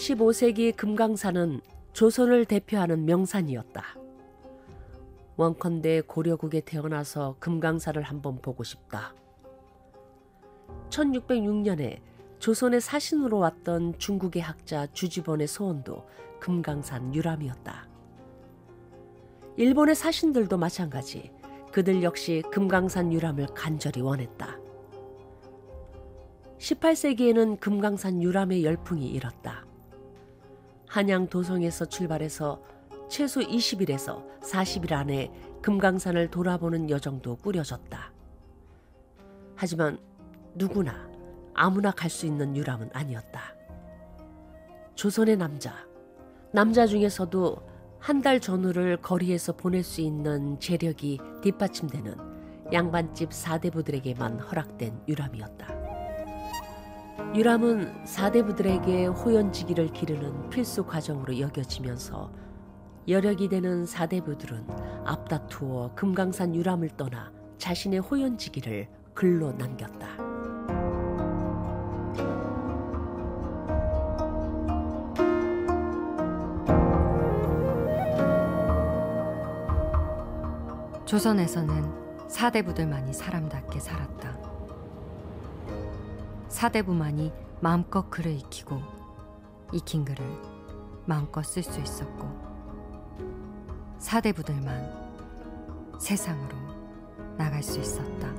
15세기 금강산은 조선을 대표하는 명산이었다. 원컨대 고려국에 태어나서 금강산을 한번 보고 싶다. 1606년에 조선의 사신으로 왔던 중국의 학자 주지본의 소원도 금강산 유람이었다. 일본의 사신들도 마찬가지. 그들 역시 금강산 유람을 간절히 원했다. 18세기에는 금강산 유람의 열풍이 일었다. 한양 도성에서 출발해서 최소 20일에서 40일 안에 금강산을 돌아보는 여정도 꾸려졌다. 하지만 누구나 아무나 갈 수 있는 유람은 아니었다. 조선의 남자 중에서도 한 달 전후를 거리에서 보낼 수 있는 재력이 뒷받침되는 양반집 사대부들에게만 허락된 유람이었다. 유람은 사대부들에게 호연지기를 기르는 필수 과정으로 여겨지면서 여력이 되는 사대부들은 앞다투어 금강산 유람을 떠나 자신의 호연지기를 글로 남겼다. 조선에서는 사대부들만이 사람답게 살았다. 사대부만이 마음껏 글을 익히고 익힌 글을 마음껏 쓸 수 있었고 사대부들만 세상으로 나갈 수 있었다.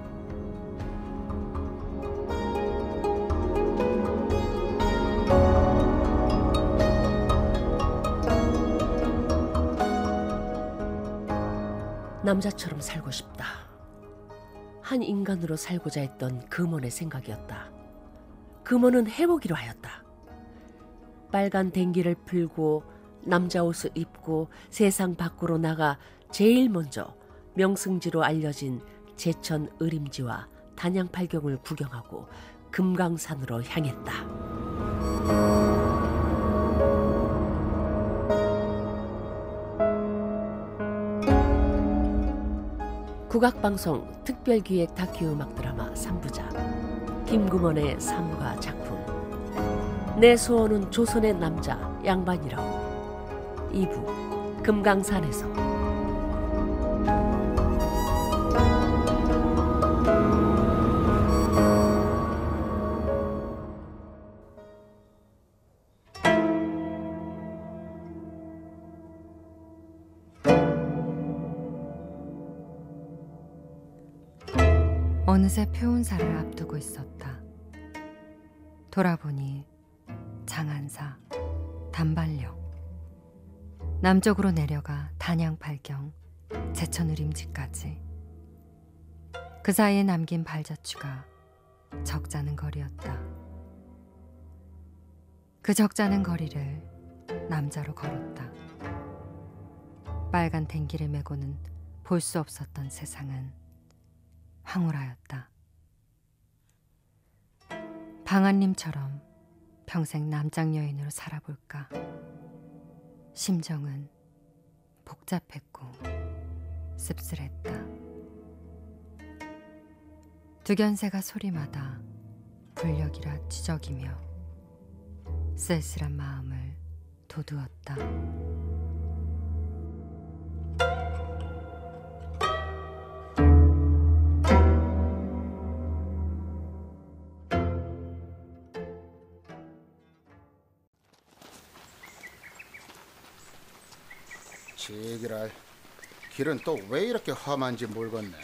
남자처럼 살고 싶다. 한 인간으로 살고자 했던 금원의 생각이었다. 금원은 해보기로 하였다. 빨간 댕기를 풀고 남자 옷을 입고 세상 밖으로 나가 제일 먼저 명승지로 알려진 제천 의림지와 단양팔경을 구경하고 금강산으로 향했다. 국악방송 특별기획 다큐음악 드라마 3부작 김금원의 삶과 작품 내 소원은 조선의 남자 양반이라오 2부 금강산에서 어느새 표운사를 앞두고 있었다. 돌아보니 장안사, 단발령, 남쪽으로 내려가 단양팔경, 제천의림지까지. 그 사이에 남긴 발자취가 적잖은 거리였다. 그 적잖은 거리를 남자로 걸었다. 빨간 댕기를 메고는 볼 수 없었던 세상은 황홀하였다. 방한님처럼 평생 남장 여인으로 살아볼까. 심정은 복잡했고 씁쓸했다. 두견새가 소리마다 불력이라 지적이며 쓸쓸한 마음을 돋우었다. 지기랄, 길은 또 왜 이렇게 험한지 모르겠네.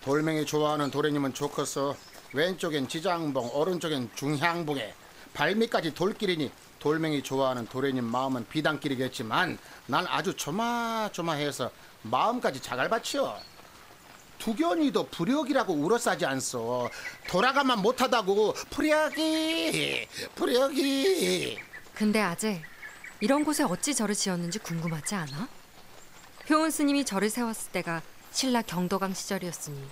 돌멩이 좋아하는 도련님은 좋겠어. 왼쪽엔 지장봉, 오른쪽엔 중향봉에 발밑까지 돌길이니 돌멩이 좋아하는 도련님 마음은 비단길이겠지만 난 아주 조마조마해서 마음까지 자갈밭이여. 두견이도 불역이라고 울어싸지 않소. 돌아가만 못하다고 불역이. 근데 아재, 이런 곳에 어찌 절을 지었는지 궁금하지 않아? 효은 스님이 절을 세웠을 때가 신라 경도강 시절이었으니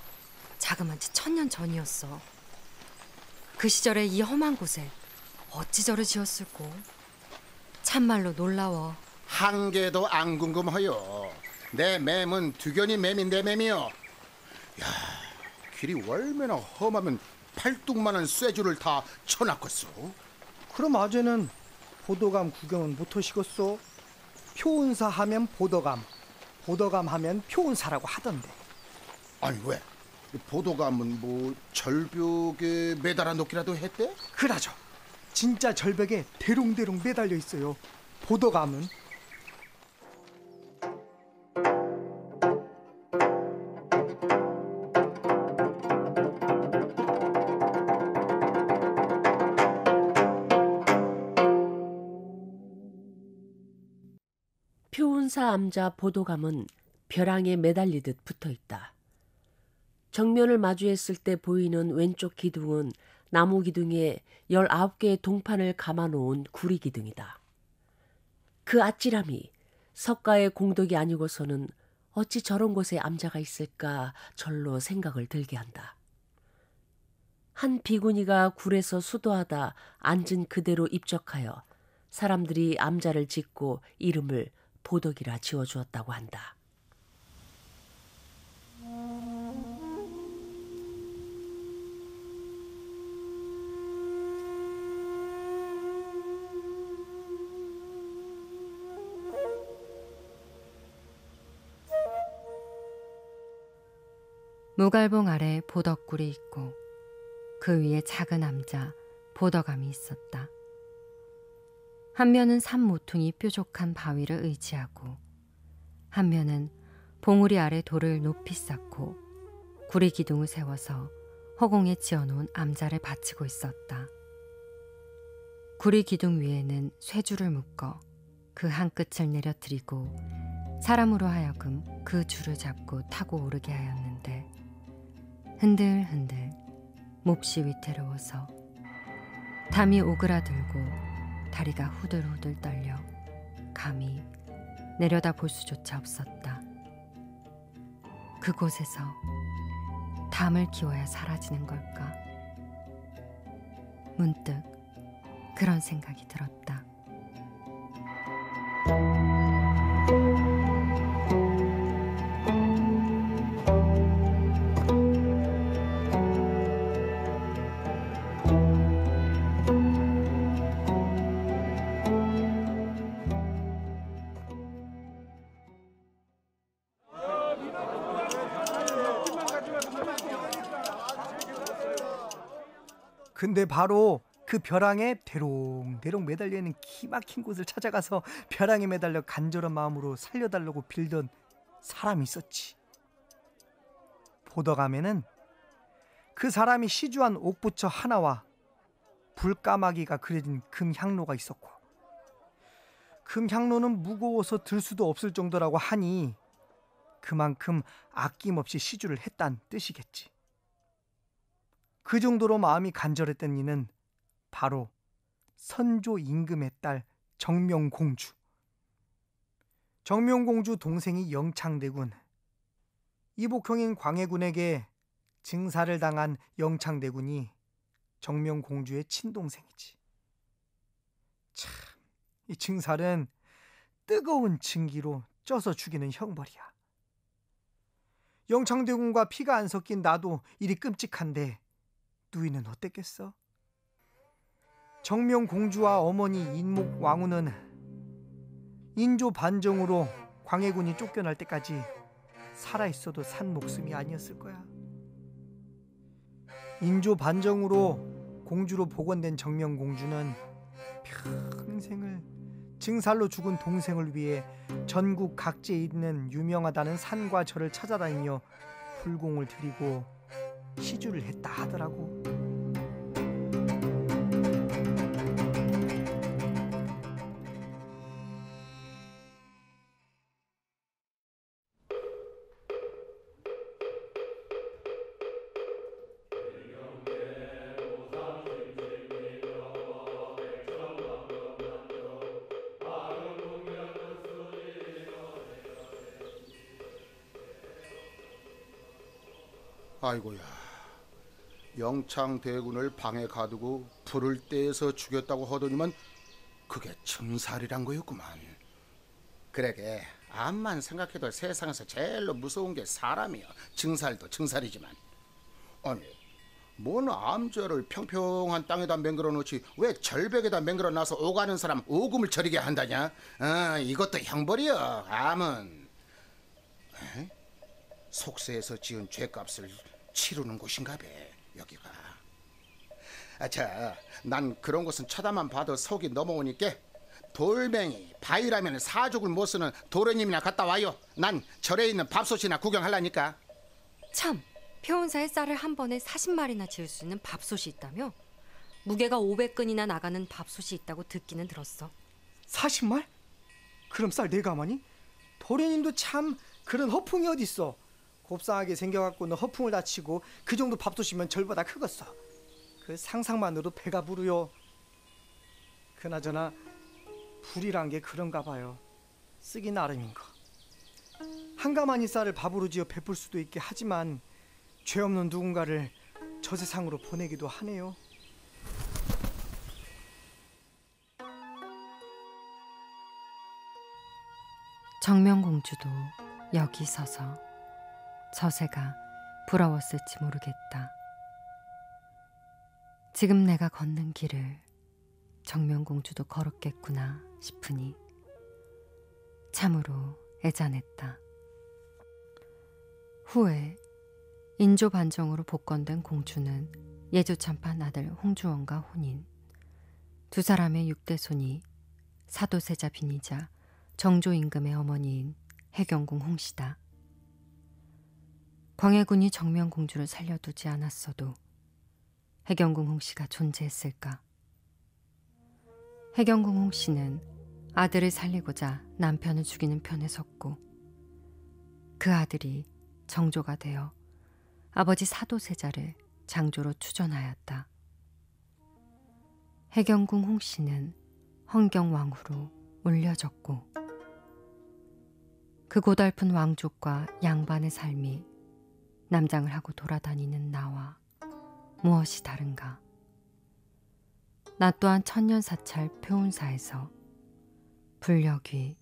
자그만치 1000년 전이었어. 그 시절에 이 험한 곳에 어찌 절을 지었을꼬? 참말로 놀라워. 한 개도 안 궁금해요. 내 맴은 두견이 맴인 내 맴이요. 야, 길이 얼마나 험하면 팔뚝만한 쇠줄을 다 쳐놨겠소. 그럼 아재는 보도감 구경은 못 오시겠소? 표운사 하면 보도감, 보도감 하면 표운사라고 하던데. 아니 왜? 보도감은 뭐 절벽에 매달아 놓기라도 했대? 그러죠. 진짜 절벽에 대롱대롱 매달려 있어요. 보도감은. 표운사 암자 보도감은 벼랑에 매달리듯 붙어있다. 정면을 마주했을 때 보이는 왼쪽 기둥은 나무 기둥에 19개의 동판을 감아놓은 구리 기둥이다. 그 아찔함이 석가의 공덕이 아니고서는 어찌 저런 곳에 암자가 있을까 절로 생각을 들게 한다. 한 비구니가 굴에서 수도하다 앉은 그대로 입적하여 사람들이 암자를 짓고 이름을 보덕이라 지어주었다고 한다. 무갈봉 아래 보덕굴이 있고 그 위에 작은 암자 보덕암이 있었다. 한 면은 산 모퉁이 뾰족한 바위를 의지하고 한 면은 봉우리 아래 돌을 높이 쌓고 구리 기둥을 세워서 허공에 지어놓은 암자를 받치고 있었다. 구리 기둥 위에는 쇠줄을 묶어 그 한 끝을 내려뜨리고 사람으로 하여금 그 줄을 잡고 타고 오르게 하였는데 흔들흔들 몹시 위태로워서 담이 오그라들고 다리가 후들후들 떨려 감히 내려다 볼 수조차 없었다. 그곳에서 담을 키워야 사라지는 걸까? 문득 그런 생각이 들었다. 근데 바로 그 벼랑에 대롱대롱 매달려 있는 기막힌 곳을 찾아가서 벼랑에 매달려 간절한 마음으로 살려달라고 빌던 사람이 있었지. 보덕암에는 그 사람이 시주한 옥부처 하나와 불까마귀가 그려진 금향로가 있었고 금향로는 무거워서 들 수도 없을 정도라고 하니 그만큼 아낌없이 시주를 했단 뜻이겠지. 그 정도로 마음이 간절했던 이는 바로 선조 임금의 딸 정명공주. 정명공주 동생이 영창대군, 이복형인 광해군에게 증사를 당한 영창대군이 정명공주의 친동생이지. 참, 이 증살은 뜨거운 증기로 쪄서 죽이는 형벌이야. 영창대군과 피가 안 섞인 나도 이리 끔찍한데 누이는 어땠겠어? 정명공주와 어머니 인목왕후는 인조 반정으로 광해군이 쫓겨날 때까지 살아있어도 산 목숨이 아니었을 거야. 인조 반정으로 공주로 복원된 정명공주는 평생을 증살로 죽은 동생을 위해 전국 각지에 있는 유명하다는 산과 절을 찾아다니며 불공을 드리고 시주를 했다 하더라고. 아이고야, 영창대군을 방에 가두고 불을 떼서 죽였다고 하더니만 그게 증살이란 거였구만. 그러게 암만 생각해도 세상에서 제일로 무서운 게 사람이야. 증살도 증살이지만. 아니, 뭔 암자를 평평한 땅에다 맹글어 놓지 왜 절벽에다 맹글어 놔서 오가는 사람 오금을 저리게 한다냐? 이것도 형벌이여. 암은 속세에서 지은 죄값을 치르는 곳인가 봐 여기가. 자, 난 그런 곳은 쳐다만 봐도 속이 넘어오니까 돌멩이, 바위라면 사족을 못 쓰는 도련님이나 갔다 와요. 난 절에 있는 밥솥이나 구경하려니까. 참, 표운사의 쌀을 한 번에 40마리나 지을 수 있는 밥솥이 있다며? 무게가 500근이나 나가는 밥솥이 있다고 듣기는 들었어. 40말? 그럼 쌀 네 가마니? 도련님도 참 그런 허풍이 어딨어. 곱상하게 생겨갖고는 허풍을 다치고 그 정도 밥솥이면 절보다 크겠어. 그 상상만으로 배가 부르요. 그나저나 불이란 게 그런가 봐요. 쓰기 나름인 거. 한가마니 쌀을 밥으로 지어 베풀 수도 있게 하지만 죄 없는 누군가를 저 세상으로 보내기도 하네요. 정명공주도 여기 서서 저새가 부러웠을지 모르겠다. 지금 내가 걷는 길을 정명공주도 걸었겠구나 싶으니 참으로 애잔했다. 후에 인조 반정으로 복권된 공주는 예조참판 아들 홍주원과 혼인, 두 사람의 6대손이 사도세자 빈이자 정조임금의 어머니인 해경궁 홍씨다. 광해군이 정명공주를 살려두지 않았어도 해경궁 홍씨가 존재했을까? 해경궁 홍씨는 아들을 살리고자 남편을 죽이는 편에 섰고 그 아들이 정조가 되어 아버지 사도세자를 장조로 추전하였다. 해경궁 홍씨는 헌경왕후로 올려졌고 그 고달픈 왕족과 양반의 삶이 남장을 하고 돌아다니는 나와 무엇이 다른가? 나 또한 천년사찰 표운사에서 불력이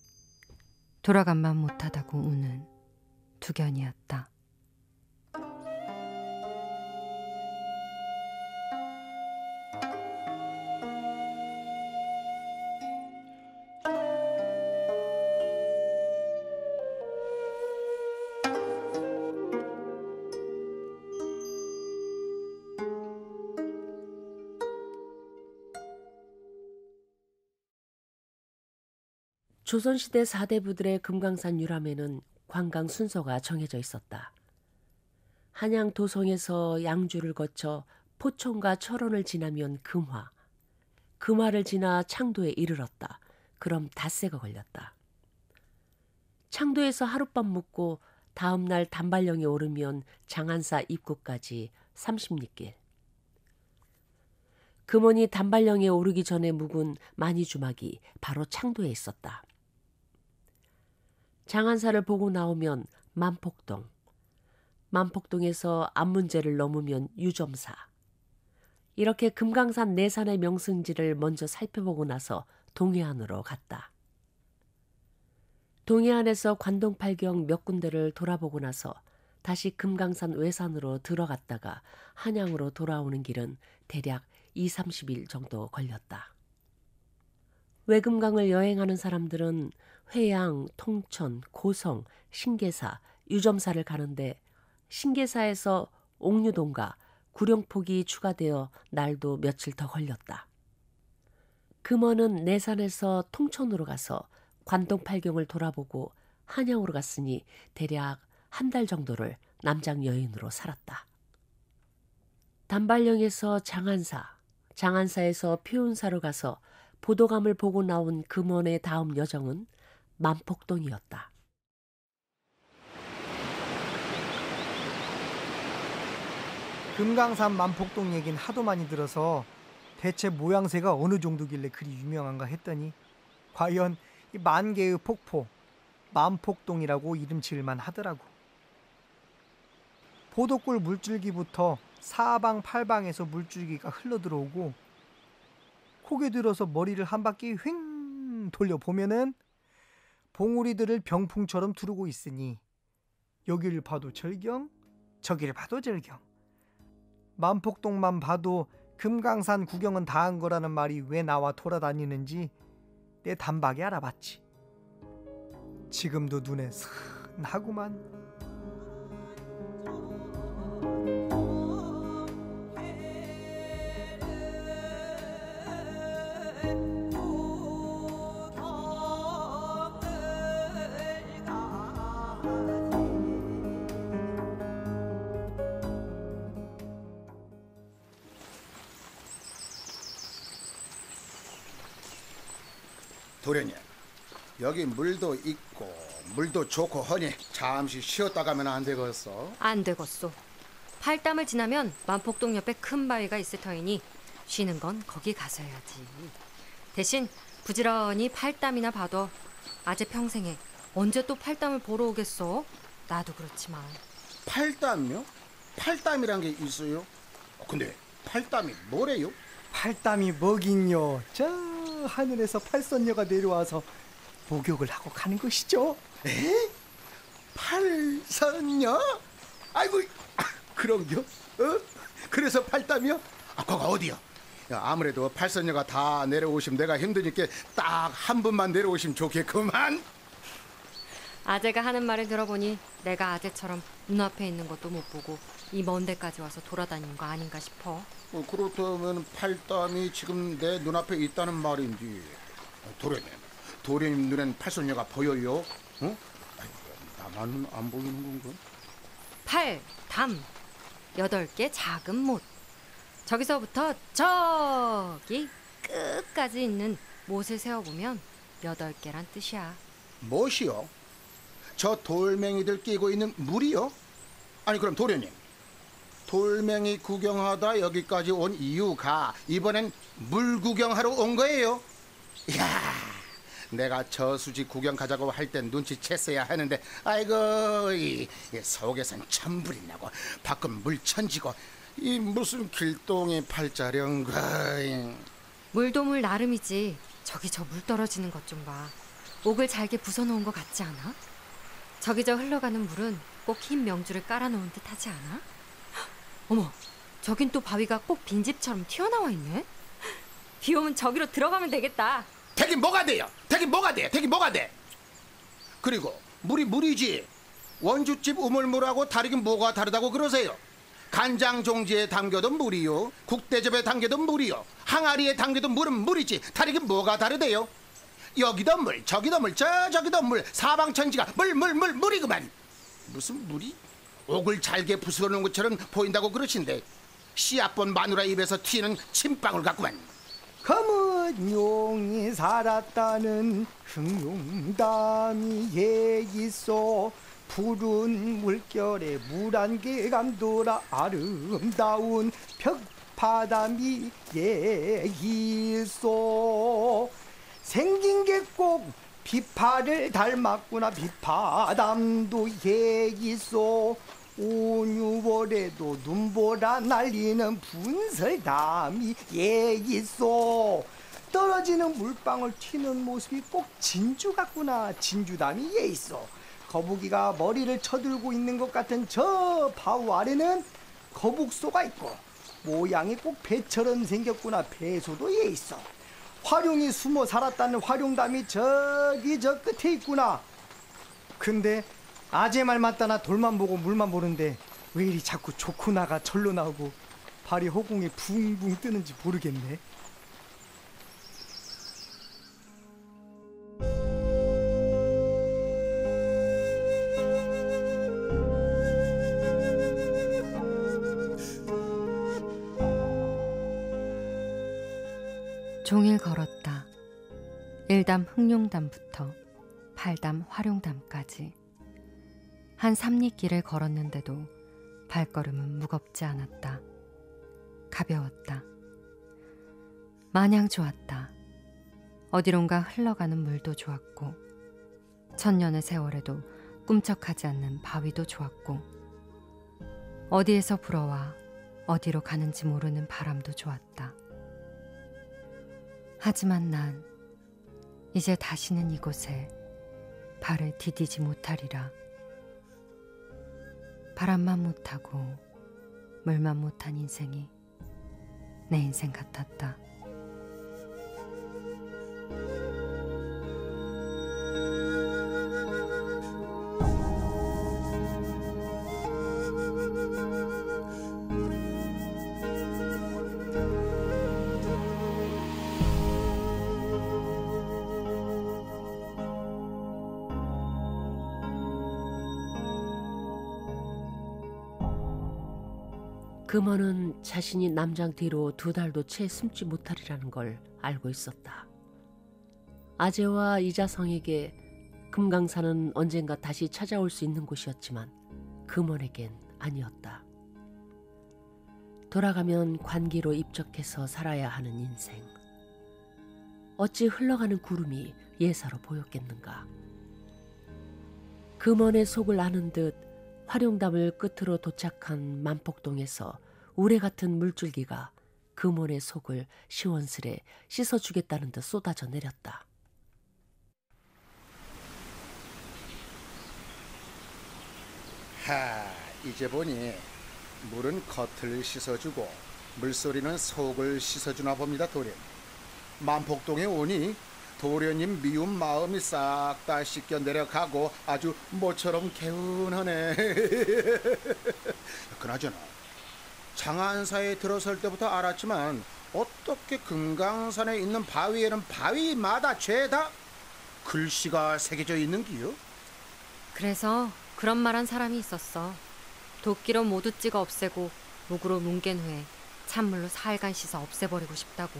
돌아간만 못하다고 우는 두견이었다. 조선시대 4대 부들의 금강산 유람에는 관광 순서가 정해져 있었다. 한양 도성에서 양주를 거쳐 포천과 철원을 지나면 금화, 금화를 지나 창도에 이르렀다. 그럼 닷새가 걸렸다. 창도에서 하룻밤 묵고 다음 날 단발령에 오르면 장안사 입구까지 30리길. 금원이 단발령에 오르기 전에 묵은 만이주막이 바로 창도에 있었다. 장안사를 보고 나오면 만폭동, 만폭동에서 안문제를 넘으면 유점사. 이렇게 금강산 내산의 명승지를 먼저 살펴보고 나서 동해안으로 갔다. 동해안에서 관동팔경 몇 군데를 돌아보고 나서 다시 금강산 외산으로 들어갔다가 한양으로 돌아오는 길은 대략 20-30일 정도 걸렸다. 외금강을 여행하는 사람들은 회양, 통천, 고성, 신계사, 유점사를 가는데 신계사에서 옥류동과 구룡폭이 추가되어 날도 며칠 더 걸렸다. 금원은 내산에서 통천으로 가서 관동팔경을 돌아보고 한양으로 갔으니 대략 한 달 정도를 남장 여인으로 살았다. 단발령에서 장안사, 장안사에서 표운사로 가서 보도감을 보고 나온 금원의 다음 여정은 만폭동이었다. 금강산 만폭동 얘긴 하도 많이 들어서 대체 모양새가 어느 정도길래 그리 유명한가 했더니 과연 이 만개의 폭포 만폭동이라고 이름 지을만 하더라고. 보도골 물줄기부터 사방팔방에서 물줄기가 흘러들어오고 고개 들어서 머리를 한 바퀴 휑 돌려보면은 봉우리들을 병풍처럼 두르고 있으니 여기를 봐도 절경, 저기를 봐도 절경. 만폭동만 봐도 금강산 구경은 다 한 거라는 말이 왜 나와 돌아다니는지 내 단박에 알아봤지. 지금도 눈에 선하구만. 도련님, 여기 물도 있고 물도 좋고 하니 잠시 쉬었다 가면 안 되겠어? 안 되겠소. 팔담을 지나면 만폭동 옆에 큰 바위가 있을 터이니 쉬는 건 거기 가서 해야지. 대신 부지런히 팔담이나 봐도 아재 평생에 언제 또 팔담을 보러 오겠어? 나도 그렇지만. 팔담이요? 팔담이란 게 있어요? 근데 팔담이 뭐래요? 팔담이 뭐긴요. 저 하늘에서 팔선녀가 내려와서 목욕을 하고 가는 것이죠. 에? 팔선녀? 아이고, 그런겨? 그래서 팔담이요? 거기 어디요? 야, 아무래도 팔선녀가 다 내려오시면 내가 힘드니까 딱 한 분만 내려오시면 좋겠구만. 아재가 하는 말을 들어보니 내가 아재처럼 눈앞에 있는 것도 못 보고 이 먼 데까지 와서 돌아다니는 거 아닌가 싶어. 그렇다면 팔담이 지금 내 눈앞에 있다는 말인지. 도련님 눈엔 팔선녀가 보여요? 응? 나만은 안 보이는 건가? 팔, 담, 8개 작은 못. 저기서부터 저기 끝까지 있는 못을 세어보면 8개란 뜻이야. 무엇이요? 저 돌멩이들 끼고 있는 물이요? 아니 그럼 도련님, 돌멩이 구경하다 여기까지 온 이유가 이번엔 물 구경하러 온 거예요? 이야, 내가 저수지 구경 가자고 할 땐 눈치챘어야 하는데 아이고, 이 속에선 천불이 나고 밖은 물천지고 이 무슨 길동이 팔자령가. 물도 물 나름이지. 저기 저 물 떨어지는 것 좀 봐. 옥을 잘게 부숴놓은 것 같지 않아? 저기 저 흘러가는 물은 꼭 흰 명주를 깔아놓은 듯 하지 않아? 어머, 저긴 또 바위가 꼭 빈집처럼 튀어나와 있네? 비 오면 저기로 들어가면 되겠다. 되긴 뭐가 돼요? 되긴 뭐가 돼? 되긴 뭐가 돼? 그리고 물이 물이지. 원주집 우물물하고 다르긴 뭐가 다르다고 그러세요? 간장 종지에 담겨도 물이요, 국대접에 담겨도 물이요, 항아리에 담겨도 물은 물이지. 다르긴 뭐가 다르대요? 여기도 물, 저기도 물, 저기도 물, 사방천지가 물이구만. 무슨 물이? 옥을 잘게 부숴놓은 것처럼 보인다고 그러신데 씨앗본 마누라 입에서 튀는 침방울 같구만. 검은 용이 살았다는 흑룡담이 얘기소. 푸른 물결에 물 한 개 감돌아 아름다운 벽바람이 얘기소. 생긴 게 꼭 비파를 닮았구나. 비파담도 얘기소. 5, 6월에도 눈보라 날리는 분설담이 얘기소. 떨어지는 물방울 튀는 모습이 꼭 진주 같구나. 진주담이 얘기소. 거북이가 머리를 쳐들고 있는 것 같은 저 바위 아래는 거북소가 있고 모양이 꼭 배처럼 생겼구나. 배소도 얘기소. 화룡이 숨어 살았다는 화룡담이 저기 저 끝에 있구나. 근데 아재 말 맞다나 돌만 보고 물만 보는데 왜 이리 자꾸 좋구나가 절로 나오고 발이 허공에 붕붕 뜨는지 모르겠네. 종일 걸었다. 1담 흑룡담부터 8담 화룡담까지. 한 삼리길을 걸었는데도 발걸음은 무겁지 않았다. 가벼웠다. 마냥 좋았다. 어디론가 흘러가는 물도 좋았고 천년의 세월에도 꿈쩍하지 않는 바위도 좋았고 어디에서 불어와 어디로 가는지 모르는 바람도 좋았다. 하지만 난 이제 다시는 이곳에 발을 디디지 못하리라. 바람만 못하고 물만 못한 인생이 내 인생 같았다. 금원은 자신이 남장 뒤로 2달도 채 숨지 못하리라는 걸 알고 있었다. 아재와 이자성에게 금강산은 언젠가 다시 찾아올 수 있는 곳이었지만 금원에겐 아니었다. 돌아가면 관기로 입적해서 살아야 하는 인생. 어찌 흘러가는 구름이 예사로 보였겠는가. 금원의 속을 아는 듯 화룡담을 끝으로 도착한 만폭동에서 우레 같은 물줄기가 금원의 속을 시원스레 씻어주겠다는 듯 쏟아져 내렸다. 이제 보니 물은 겉을 씻어주고 물소리는 속을 씻어주나 봅니다, 도련. 만폭동에 오니 도련님 미운 마음이 싹 다 씻겨 내려가고 아주 모처럼 개운하네. 그나저나 장안사에 들어설 때부터 알았지만 어떻게 금강산에 있는 바위에는 바위마다 죄다 글씨가 새겨져 있는 기요? 그래서 그런 말한 사람이 있었어. 도끼로 모두 찍어 없애고 묵으로 뭉갠 후에 찬물로 살간 씻어 없애버리고 싶다고.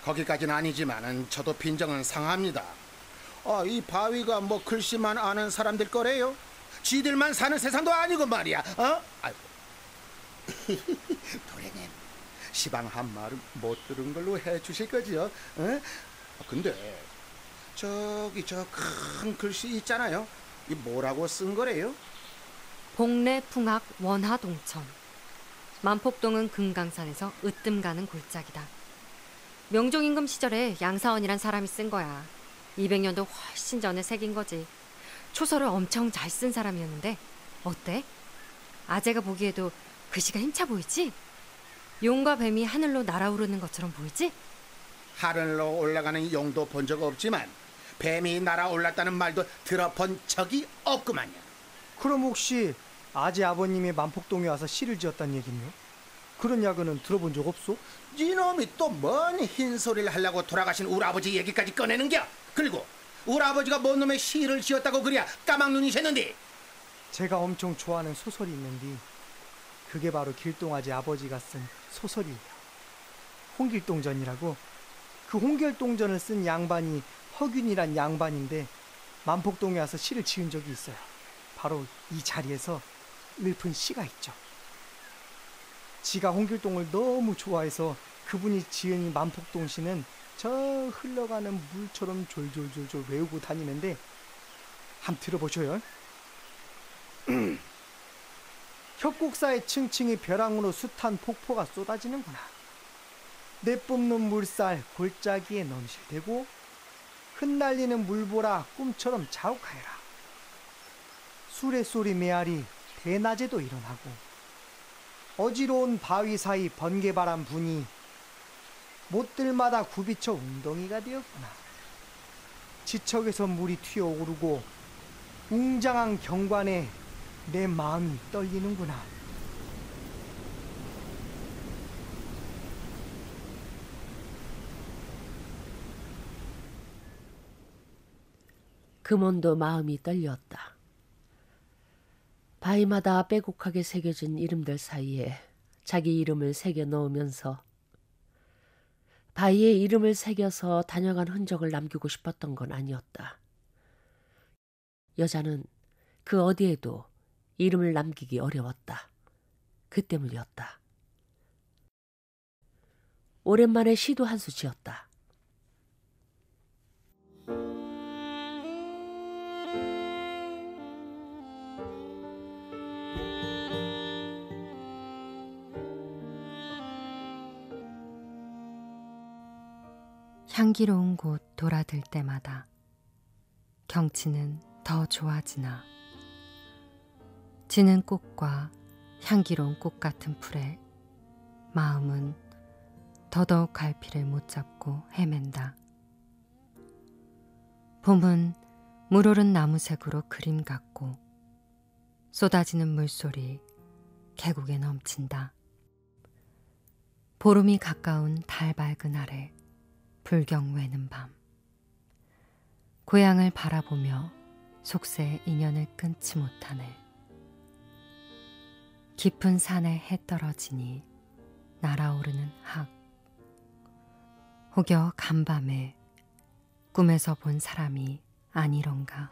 거기까지는 아니지만은 저도 빈정은 상합니다. 이 바위가 뭐 글씨만 아는 사람들 거래요? 지들만 사는 세상도 아니고 말이야. 아이고. 도련님, 시방 한 말은 못 들은 걸로 해주실 거지요? 근데 저기 저 큰 글씨 있잖아요. 이 뭐라고 쓴 거래요? 복례풍악 원하동천. 만폭동은 금강산에서 으뜸 가는 골짜기다. 명종임금 시절에 양사원이란 사람이 쓴 거야. 200년도 훨씬 전에 새긴 거지. 초서를 엄청 잘 쓴 사람이었는데 어때? 아재가 보기에도 글씨가 힘차 보이지? 용과 뱀이 하늘로 날아오르는 것처럼 보이지? 하늘로 올라가는 용도 본 적 없지만 뱀이 날아올랐다는 말도 들어본 적이 없구만요. 그럼 혹시 아재 아버님이 만폭동에 와서 시를 지었단 얘긴요? 그런 야근은 들어본 적 없소? 이놈이 또 뭔 흰소리를 하려고 돌아가신 우리 아버지 얘기까지 꺼내는겨? 그리고 우리 아버지가 뭔 놈의 시를 지었다고 그래야 까막눈이셨는데. 제가 엄청 좋아하는 소설이 있는데 그게 바로 길동아재 아버지가 쓴 소설이에요. 홍길동전이라고. 그 홍길동전을 쓴 양반이 허균이란 양반인데 만폭동에 와서 시를 지은 적이 있어요. 바로 이 자리에서 읊은 시가 있죠. 지가 홍길동을 너무 좋아해서 그분이 지은 이 만폭동 시는 저 흘러가는 물처럼 졸졸졸졸 외우고 다니는데 한번 들어보셔요. 협곡사의 층층이 벼랑으로 숱한 폭포가 쏟아지는구나. 내뿜는 물살 골짜기에 넘실대고 흩날리는 물보라 꿈처럼 자욱하여라. 수레소리 메아리 대낮에도 일어나고 어지러운 바위 사이 번개바람 부니 못들마다 굽이쳐 웅덩이가 되었구나. 지척에서 물이 튀어오르고 웅장한 경관에 내 마음이 떨리는구나. 금원도 마음이 떨렸다. 바위마다 빼곡하게 새겨진 이름들 사이에 자기 이름을 새겨 넣으면서 바위에 이름을 새겨서 다녀간 흔적을 남기고 싶었던 건 아니었다. 여자는 그 어디에도 이름을 남기기 어려웠다. 그 때문이었다. 오랜만에 시도 한 수 지었다. 향기로운 곳 돌아들 때마다 경치는 더 좋아지나. 지는 꽃과 향기로운 꽃 같은 풀에 마음은 더더욱 갈피를 못 잡고 헤맨다. 봄은 물오른 나무색으로 그림 같고 쏟아지는 물소리 계곡에 넘친다. 보름이 가까운 달 밝은 아래 불경 외는 밤, 고향을 바라보며 속세의 인연을 끊지 못하네. 깊은 산에 해 떨어지니 날아오르는 학, 혹여 간밤에 꿈에서 본 사람이 아니런가.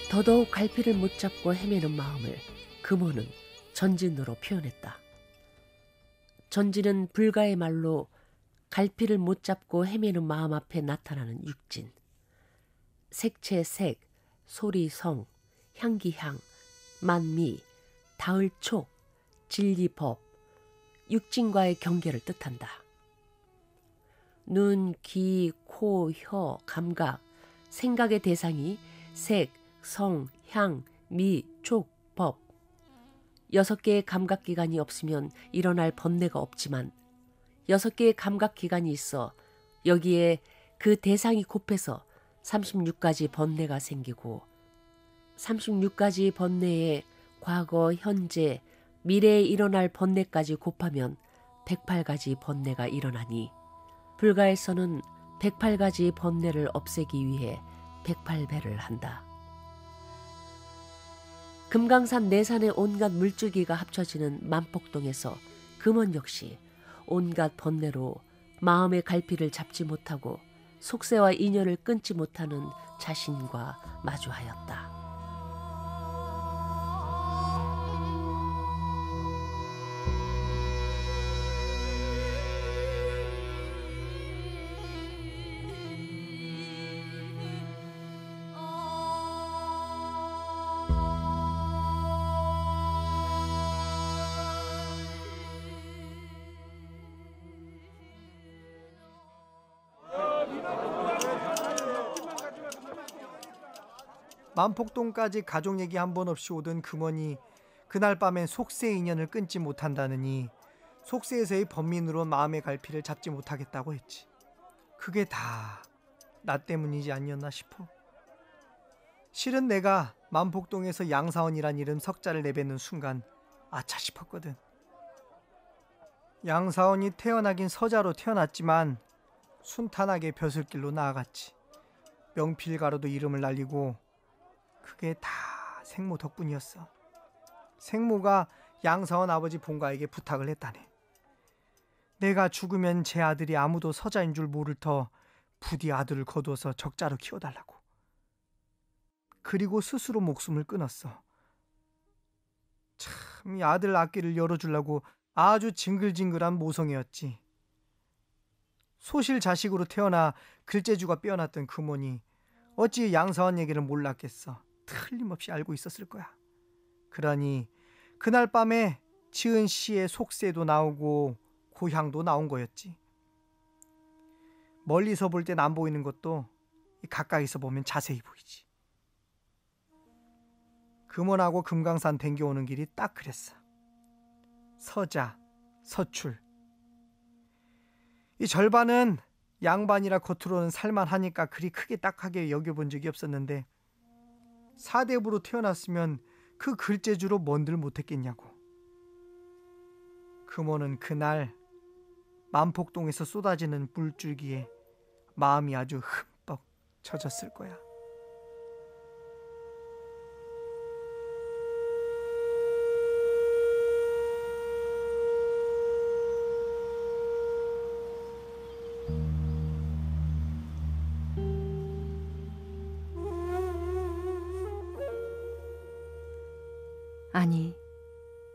더더욱 갈피를 못 잡고 헤매는 마음을 금호는 전진으로 표현했다. 전진은 불가의 말로 갈피를 못 잡고 헤매는 마음 앞에 나타나는 육진. 색채 색, 소리 성, 향기 향, 만미, 다을 촉, 진리 법, 육진과의 경계를 뜻한다. 눈, 귀, 코, 혀, 감각, 생각의 대상이 색, 성, 향, 미, 촉, 법. 6개의 감각기관이 없으면 일어날 번뇌가 없지만 6개의 감각기관이 있어 여기에 그 대상이 곱해서 36가지 번뇌가 생기고 36가지 번뇌에 과거, 현재, 미래에 일어날 번뇌까지 곱하면 108가지 번뇌가 일어나니 불가에서는 108가지 번뇌를 없애기 위해 108배를 한다. 금강산 내산의 온갖 물줄기가 합쳐지는 만폭동에서 금원 역시 온갖 번뇌로 마음의 갈피를 잡지 못하고 속세와 인연을 끊지 못하는 자신과 마주하였다. 만폭동까지 가족 얘기 한 번 없이 오던 금원이 그날 밤엔 속세의 인연을 끊지 못한다느니 속세에서의 번민으로 마음의 갈피를 잡지 못하겠다고 했지. 그게 다 나 때문이지 아니었나 싶어. 실은 내가 만폭동에서 양사원이란 이름 석자를 내뱉는 순간 아차 싶었거든. 양사원이 태어나긴 서자로 태어났지만 순탄하게 벼슬길로 나아갔지. 명필가로도 이름을 날리고 그게 다 생모 덕분이었어. 생모가 양사원 아버지 본가에게 부탁을 했다네. 내가 죽으면 제 아들이 아무도 서자인 줄 모를 터 부디 아들을 거두어서 적자로 키워달라고. 그리고 스스로 목숨을 끊었어. 참, 이 아들 앞길을 열어주려고 아주 징글징글한 모성애였지. 소실 자식으로 태어나 글재주가 빼어났던 금원이 어찌 양사원 얘기를 몰랐겠어. 틀림없이 알고 있었을 거야. 그러니 그날 밤에 지은 시의 속세도 나오고 고향도 나온 거였지. 멀리서 볼 땐 안 보이는 것도 가까이서 보면 자세히 보이지. 금원하고 금강산 댕겨오는 길이 딱 그랬어. 서자, 서출. 이 절반은 양반이라 겉으로는 살만하니까 그리 크게 딱하게 여겨본 적이 없었는데 사대부로 태어났으면 그 글재주로 뭔들 못했겠냐고. 금호는 그날 만폭동에서 쏟아지는 물줄기에 마음이 아주 흠뻑 젖었을 거야. 아니,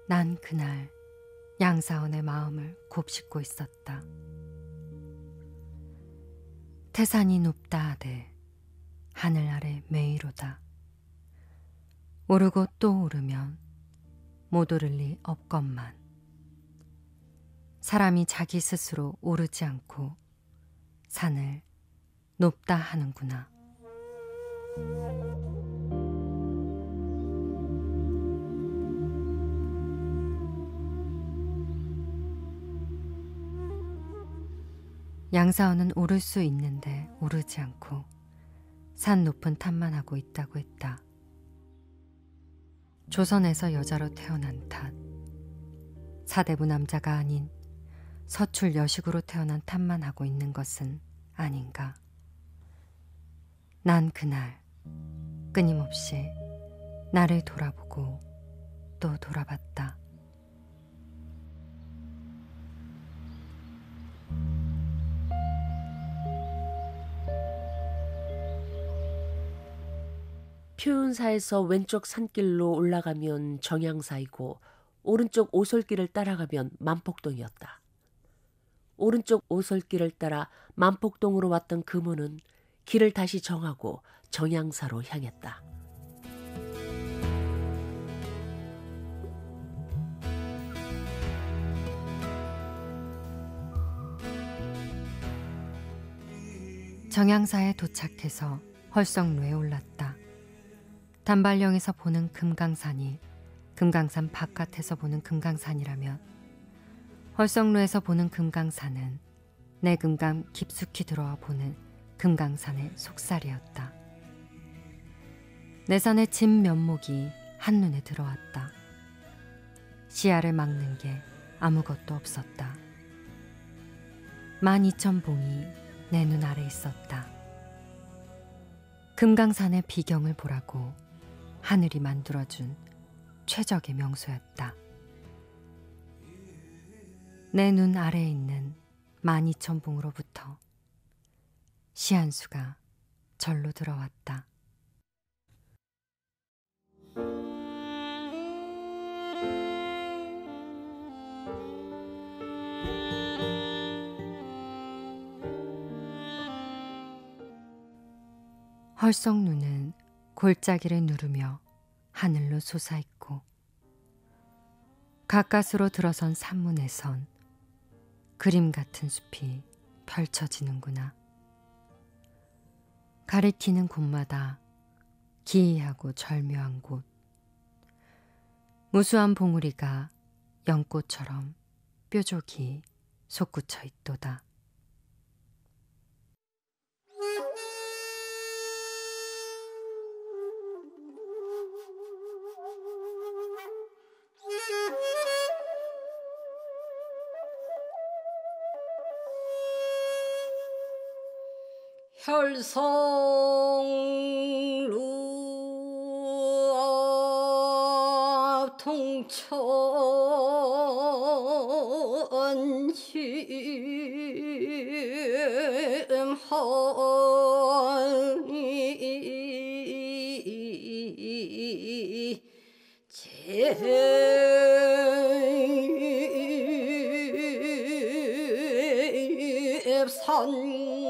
난 그날 양사원의 마음을 곱씹고 있었다. 태산이 높다 하되 하늘 아래 매이로다. 오르고 또 오르면 못 오를 리 없건만. 사람이 자기 스스로 오르지 않고 산을 높다 하는구나. 양사원은 오를 수 있는데 오르지 않고 산 높은 탓만 하고 있다고 했다. 조선에서 여자로 태어난 탓, 사대부 남자가 아닌 서출 여식으로 태어난 탓만 하고 있는 것은 아닌가. 난 그날 끊임없이 나를 돌아보고 또 돌아봤다. 표윤사에서 왼쪽 산길로 올라가면 정양사이고 오른쪽 오솔길을 따라가면 만폭동이었다. 오른쪽 오솔길을 따라 만폭동으로 왔던 금호는 길을 다시 정하고 정양사로 향했다. 정양사에 도착해서 헐성루에 올랐다. 단발령에서 보는 금강산이 금강산 바깥에서 보는 금강산이라면 헐성루에서 보는 금강산은 내금강 깊숙이 들어와 보는 금강산의 속살이었다. 내산의 진 면목이 한눈에 들어왔다. 시야를 막는 게 아무것도 없었다. 12,000봉이 내 눈 아래 있었다. 금강산의 비경을 보라고 하늘이 만들어준 최적의 명소였다. 내 눈 아래에 있는 12,000봉으로부터 시한수가 절로 들어왔다. 헐성루는 골짜기를 누르며 하늘로 솟아있고 가까스로 들어선 산문에선 그림 같은 숲이 펼쳐지는구나. 가리키는 곳마다 기이하고 절묘한 곳, 무수한 봉우리가 연꽃처럼 뾰족이 솟구쳐 있도다. 혈성루 앞 동천심하니 제산무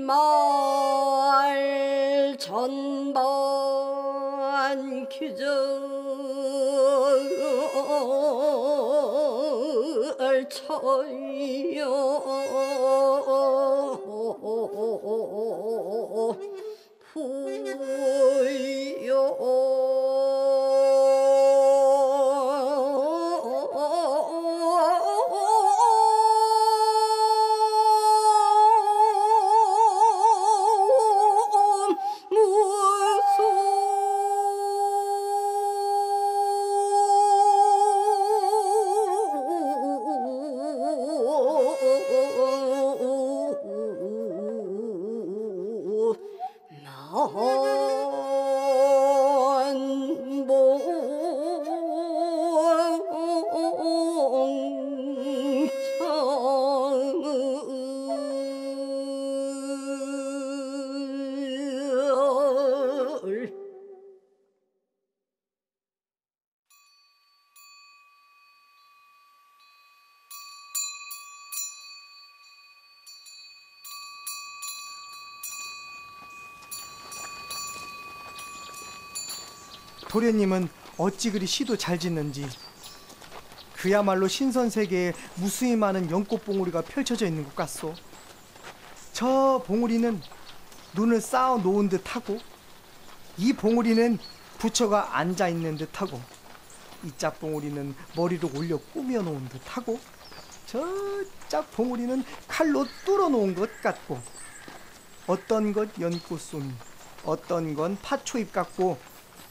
지말 전반 규정을 철여 도련님은 어찌 그리 시도 잘 짓는지 그야말로 신선세계에 무수히 많은 연꽃 봉우리가 펼쳐져 있는 것 같소. 저 봉우리는 눈을 쌓아 놓은 듯하고 이 봉우리는 부처가 앉아 있는 듯하고 이 짝 봉우리는 머리를 올려 꾸며 놓은 듯하고 저 짝 봉우리는 칼로 뚫어 놓은 것 같고 어떤 것 연꽃송이 어떤 건 팥초잎 같고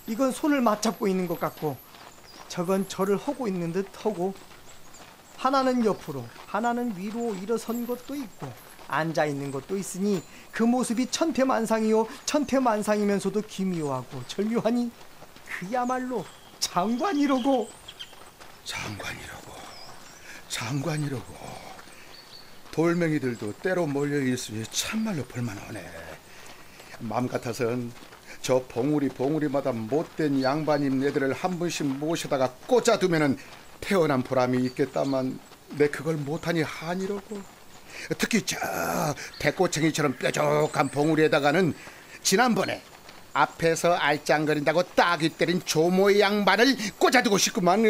이건 손을 맞잡고 있는 것 같고 저건 절을 하고 있는 듯 하고 하나는 옆으로 하나는 위로 일어선 것도 있고 앉아 있는 것도 있으니 그 모습이 천태만상이요 천태만상이면서도 기묘하고 절묘하니 그야말로 장관이로고 장관이로고 돌멩이들도 때로 몰려있으니 참말로 볼만하네. 마음 같아선 저 봉우리마다 못된 양반님 네들을 한 분씩 모셔다가 꽂아두면은 태어난 보람이 있겠다만 내 그걸 못하니 한이로고. 특히 저 대꼬챙이처럼 뾰족한 봉우리에다가는 지난번에 앞에서 알짱거린다고 따귀 때린 조모의 양반을 꽂아두고 싶구만.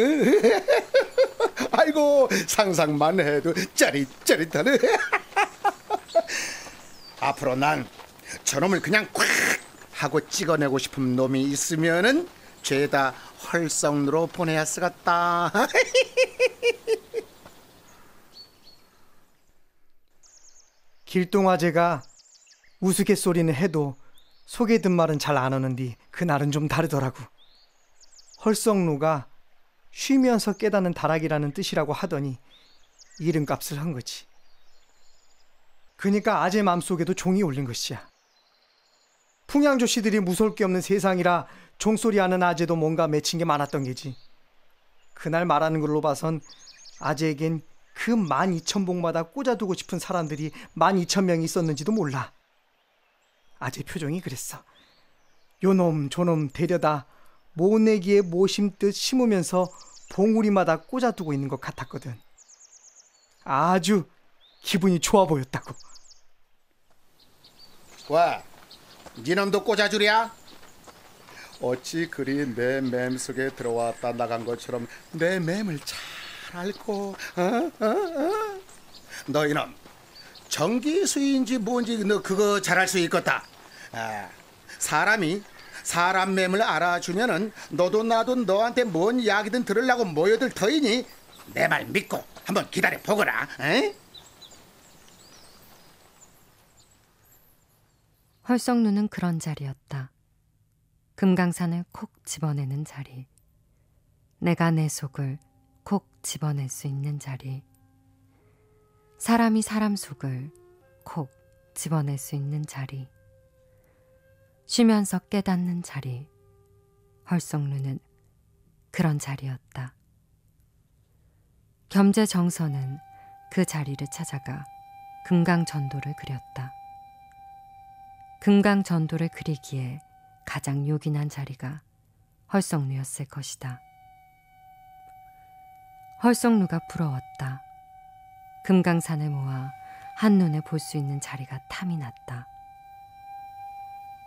아이고 상상만 해도 짜릿짜릿하네. 앞으로 난 저놈을 그냥 콱 하고 찍어내고 싶은 놈이 있으면은 죄다 헐성루로 보내야 쓰겠다. 길동아제가 우스갯소리는 해도 속에 든 말은 잘 안 하는디 그날은 좀 다르더라고. 헐성루가 쉬면서 깨닫는 다락이라는 뜻이라고 하더니 이름값을 한 거지. 그러니까 아재 맘속에도 종이 울린 것이야. 풍양조씨들이 무서울 게 없는 세상이라 종소리하는 아재도 뭔가 맺힌 게 많았던 게지. 그날 말하는 걸로 봐선 아재에겐 그 12,000봉마다 꽂아두고 싶은 사람들이 12,000명이 있었는지도 몰라. 아재 표정이 그랬어. 요놈 저놈 데려다 모내기에 모심듯 심으면서 봉우리마다 꽂아두고 있는 것 같았거든. 아주 기분이 좋아 보였다고. 와, 니놈도 꽂아주랴? 어찌 그리 내 맴 속에 들어왔다 나간 것처럼 내 맴을 잘 알고 너 이놈 정기수인지 뭔지 너 그거 잘할 수 있겠다. 사람이 사람 맴을 알아주면은 너도 나도 너한테 뭔 이야기든 들으려고 모여들 터이니 내 말 믿고 한번 기다려 보거라. 에? 헐성루는 그런 자리였다. 금강산을 콕 집어내는 자리. 내가 내 속을 콕 집어낼 수 있는 자리. 사람이 사람 속을 콕 집어낼 수 있는 자리. 쉬면서 깨닫는 자리. 헐성루는 그런 자리였다. 겸재정서는 그 자리를 찾아가 금강전도를 그렸다. 금강전도를 그리기에 가장 요긴한 자리가 헐성루였을 것이다. 헐성루가 부러웠다. 금강산을 모아 한눈에 볼 수 있는 자리가 탐이 났다.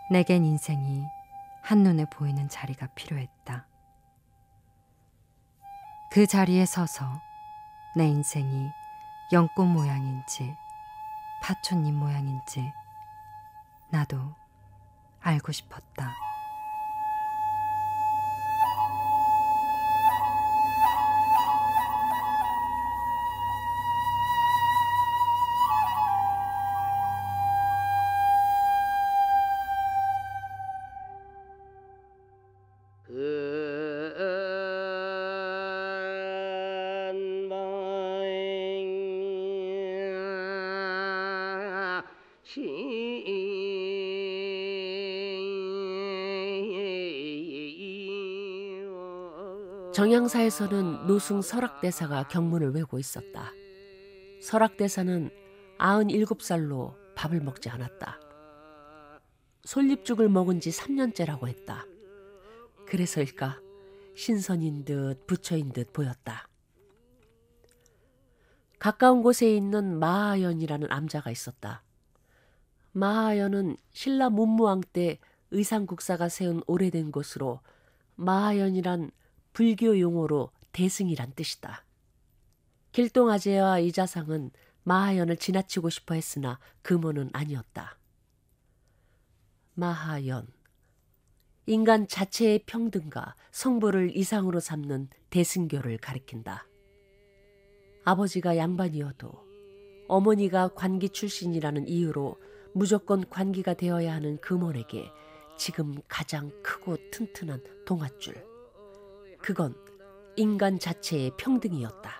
내겐 인생이 한눈에 보이는 자리가 필요했다. 그 자리에 서서 내 인생이 연꽃 모양인지 파촌잎 모양인지 나도 알고 싶었다. 정양사에서는 노승 설악대사가 경문을 외고 있었다. 설악대사는 97살로 밥을 먹지 않았다. 솔잎죽을 먹은 지 3년째라고 했다. 그래서일까 신선인 듯 부처인 듯 보였다. 가까운 곳에 있는 마하연이라는 암자가 있었다. 마하연은 신라 문무왕 때 의상국사가 세운 오래된 곳으로 마하연이란 불교 용어로 대승이란 뜻이다. 길동아재와 이자상은 마하연을 지나치고 싶어 했으나 금호는 아니었다. 마하연, 인간 자체의 평등과 성부를 이상으로 삼는 대승교를 가리킨다. 아버지가 양반이어도 어머니가 관기 출신이라는 이유로 무조건 관기가 되어야 하는 금혼에게 지금 가장 크고 튼튼한 동아줄. 그건 인간 자체의 평등이었다.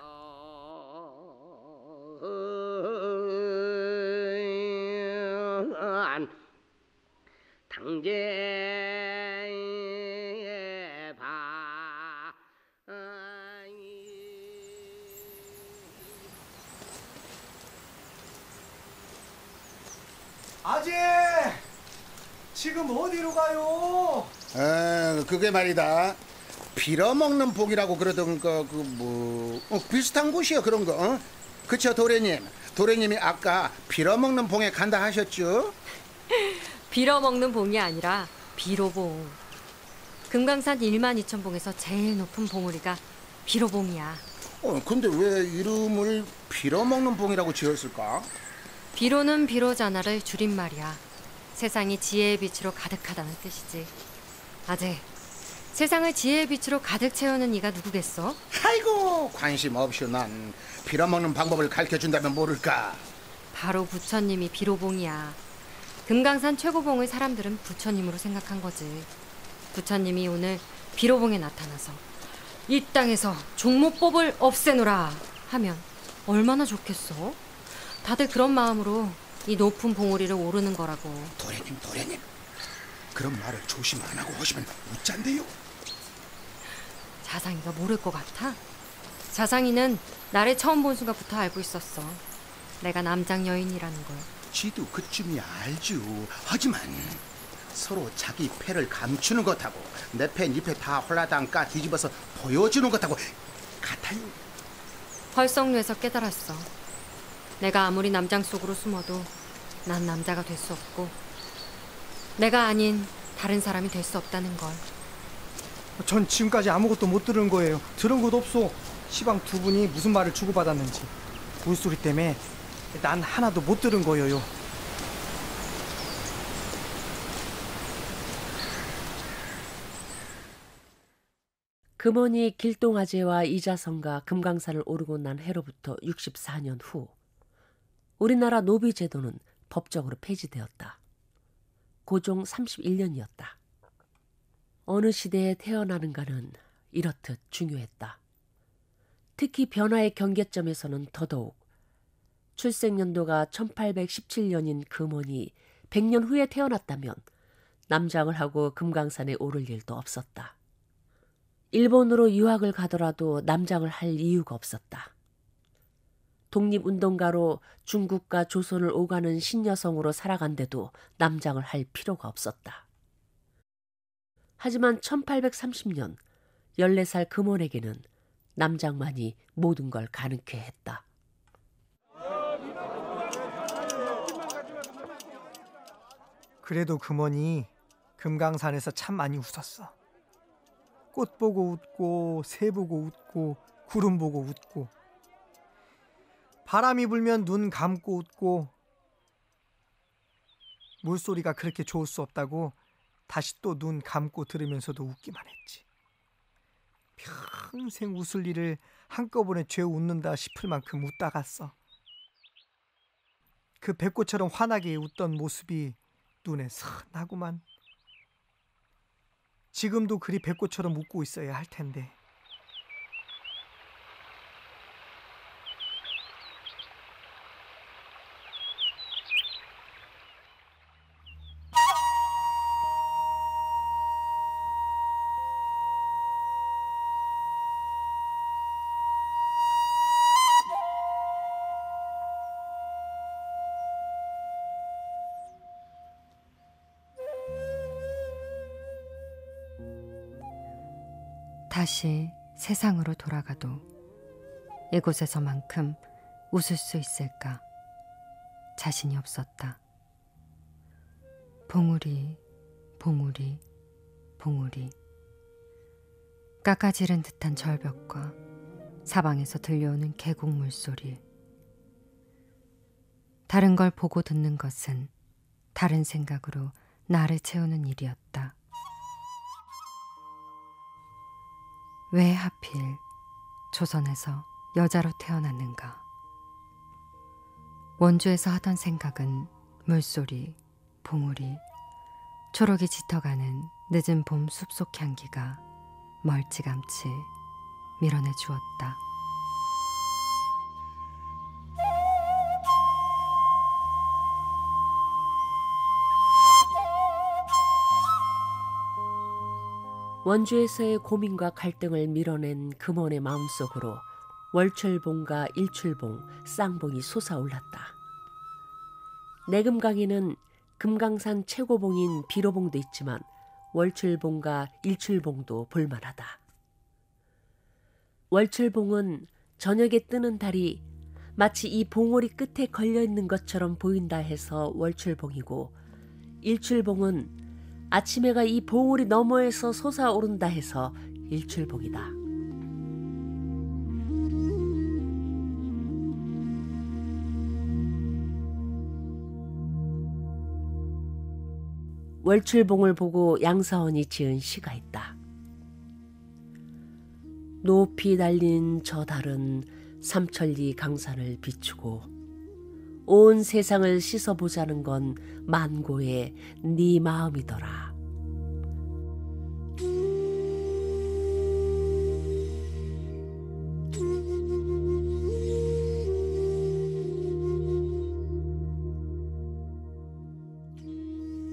아재! 지금 어디로 가요? 그게 말이다. 빌어먹는 복이라고 그러던 거 비슷한 곳이요 그런 거. 그쵸 도련님? 도련님이 아까 빌어먹는 봉에 간다 하셨죠? 빌어먹는 봉이 아니라 비로봉. 금강산 12,000봉에서 제일 높은 봉우리가 비로봉이야. 근데 왜 이름을 빌어먹는 봉이라고 지었을까? 비로는 비로자나를 줄임말이야. 세상이 지혜의 빛으로 가득하다는 뜻이지. 아재, 세상을 지혜의 빛으로 가득 채우는 이가 누구겠어? 아이고 관심 없이 난 빌어먹는 방법을 가르쳐준다면 모를까. 바로 부처님이 비로봉이야. 금강산 최고봉을 사람들은 부처님으로 생각한 거지. 부처님이 오늘 비로봉에 나타나서 이 땅에서 종모법을 없애노라 하면 얼마나 좋겠어? 다들 그런 마음으로 이 높은 봉우리를 오르는 거라고. 도련님 그런 말을 조심 안 하고 하시면 웃잔데요. 자상이가 모를 것 같아? 자상이는 나를 처음 본 순간부터 알고 있었어. 내가 남장 여인이라는 걸. 지도 그쯤이야 알죠. 하지만 서로 자기 패를 감추는 것하고 내 패, 네 패 다 홀라당 까 뒤집어서 보여주는 것하고 같아요. 헐성루에서 깨달았어. 내가 아무리 남장 속으로 숨어도 난 남자가 될 수 없고 내가 아닌 다른 사람이 될 수 없다는 걸. 전 지금까지 아무것도 못 들은 거예요. 들은 것도 없어. 시방 두 분이 무슨 말을 주고받았는지. 물소리 때문에 난 하나도 못 들은 거예요. 금원이 길동아재와 이자성과 금강산을 오르고 난 해로부터 64년 후 우리나라 노비제도는 법적으로 폐지되었다. 고종 31년이었다. 어느 시대에 태어나는가는 이렇듯 중요했다. 특히 변화의 경계점에서는 더더욱 출생연도가 1817년인 금원이 100년 후에 태어났다면 남장을 하고 금강산에 오를 일도 없었다. 일본으로 유학을 가더라도 남장을 할 이유가 없었다. 독립운동가로 중국과 조선을 오가는 신여성으로 살아간데도 남장을 할 필요가 없었다. 하지만 1830년 14살 금원에게는 남장만이 모든 걸 가능케 했다. 그래도 금원이 금강산에서 참 많이 웃었어. 꽃 보고 웃고 새 보고 웃고 구름 보고 웃고 바람이 불면 눈 감고 웃고 물소리가 그렇게 좋을 수 없다고 다시 또 눈 감고 들으면서도 웃기만 했지. 평생 웃을 일을 한꺼번에 죄 웃는다 싶을 만큼 웃다 갔어. 그 백꽃처럼 환하게 웃던 모습이 눈에 선하구만. 지금도 그리 백꽃처럼 웃고 있어야 할 텐데. 다시 세상으로 돌아가도 이곳에서만큼 웃을 수 있을까 자신이 없었다. 봉우리, 봉우리, 봉우리. 깎아지른 듯한 절벽과 사방에서 들려오는 계곡 물소리. 다른 걸 보고 듣는 것은 다른 생각으로 나를 채우는 일이었다. 왜 하필 조선에서 여자로 태어났는가? 원주에서 하던 생각은 물소리, 봉우리, 초록이 짙어가는 늦은 봄 숲속 향기가 멀찌감치 밀어내 주었다. 원주에서의 고민과 갈등을 밀어낸 금원의 마음속으로 월출봉과 일출봉, 쌍봉이 솟아올랐다. 내금강에는 금강산 최고봉인 비로봉도 있지만 월출봉과 일출봉도 볼만하다. 월출봉은 저녁에 뜨는 달이 마치 이 봉오리 끝에 걸려있는 것처럼 보인다 해서 월출봉이고, 일출봉은 아침 해가 이 봉우리 너머에서 솟아오른다 해서 일출봉이다. 월출봉을 보고 양사원이 지은 시가 있다. 높이 달린 저 달은 삼천리 강산을 비추고 온 세상을 씻어보자는 건 만고의 네 마음이더라.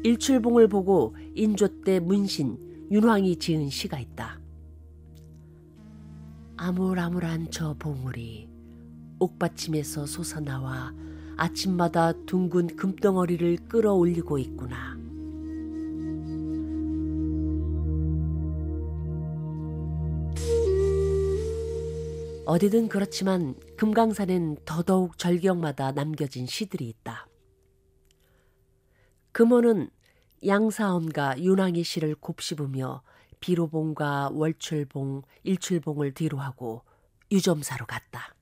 일출봉을 보고 인조 때 문신 윤황이 지은 시가 있다. 아물아물한 저 봉우리 옥받침에서 솟아나와 아침마다 둥근 금덩어리를 끌어올리고 있구나. 어디든 그렇지만 금강산엔 더더욱 절경마다 남겨진 시들이 있다. 금호는 양사원과 윤왕의 시를 곱씹으며 비로봉과 월출봉, 일출봉을 뒤로하고 유점사로 갔다.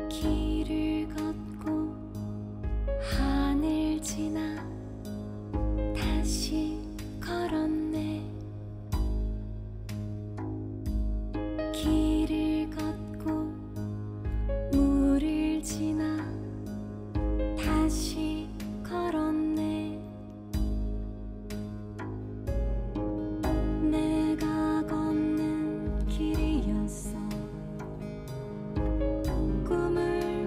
길을 걷고 하늘 지나 다시 걸었네. 길을 걷고 물을 지나 다시 걸었네. 내가 걷는 길이었어. 꿈을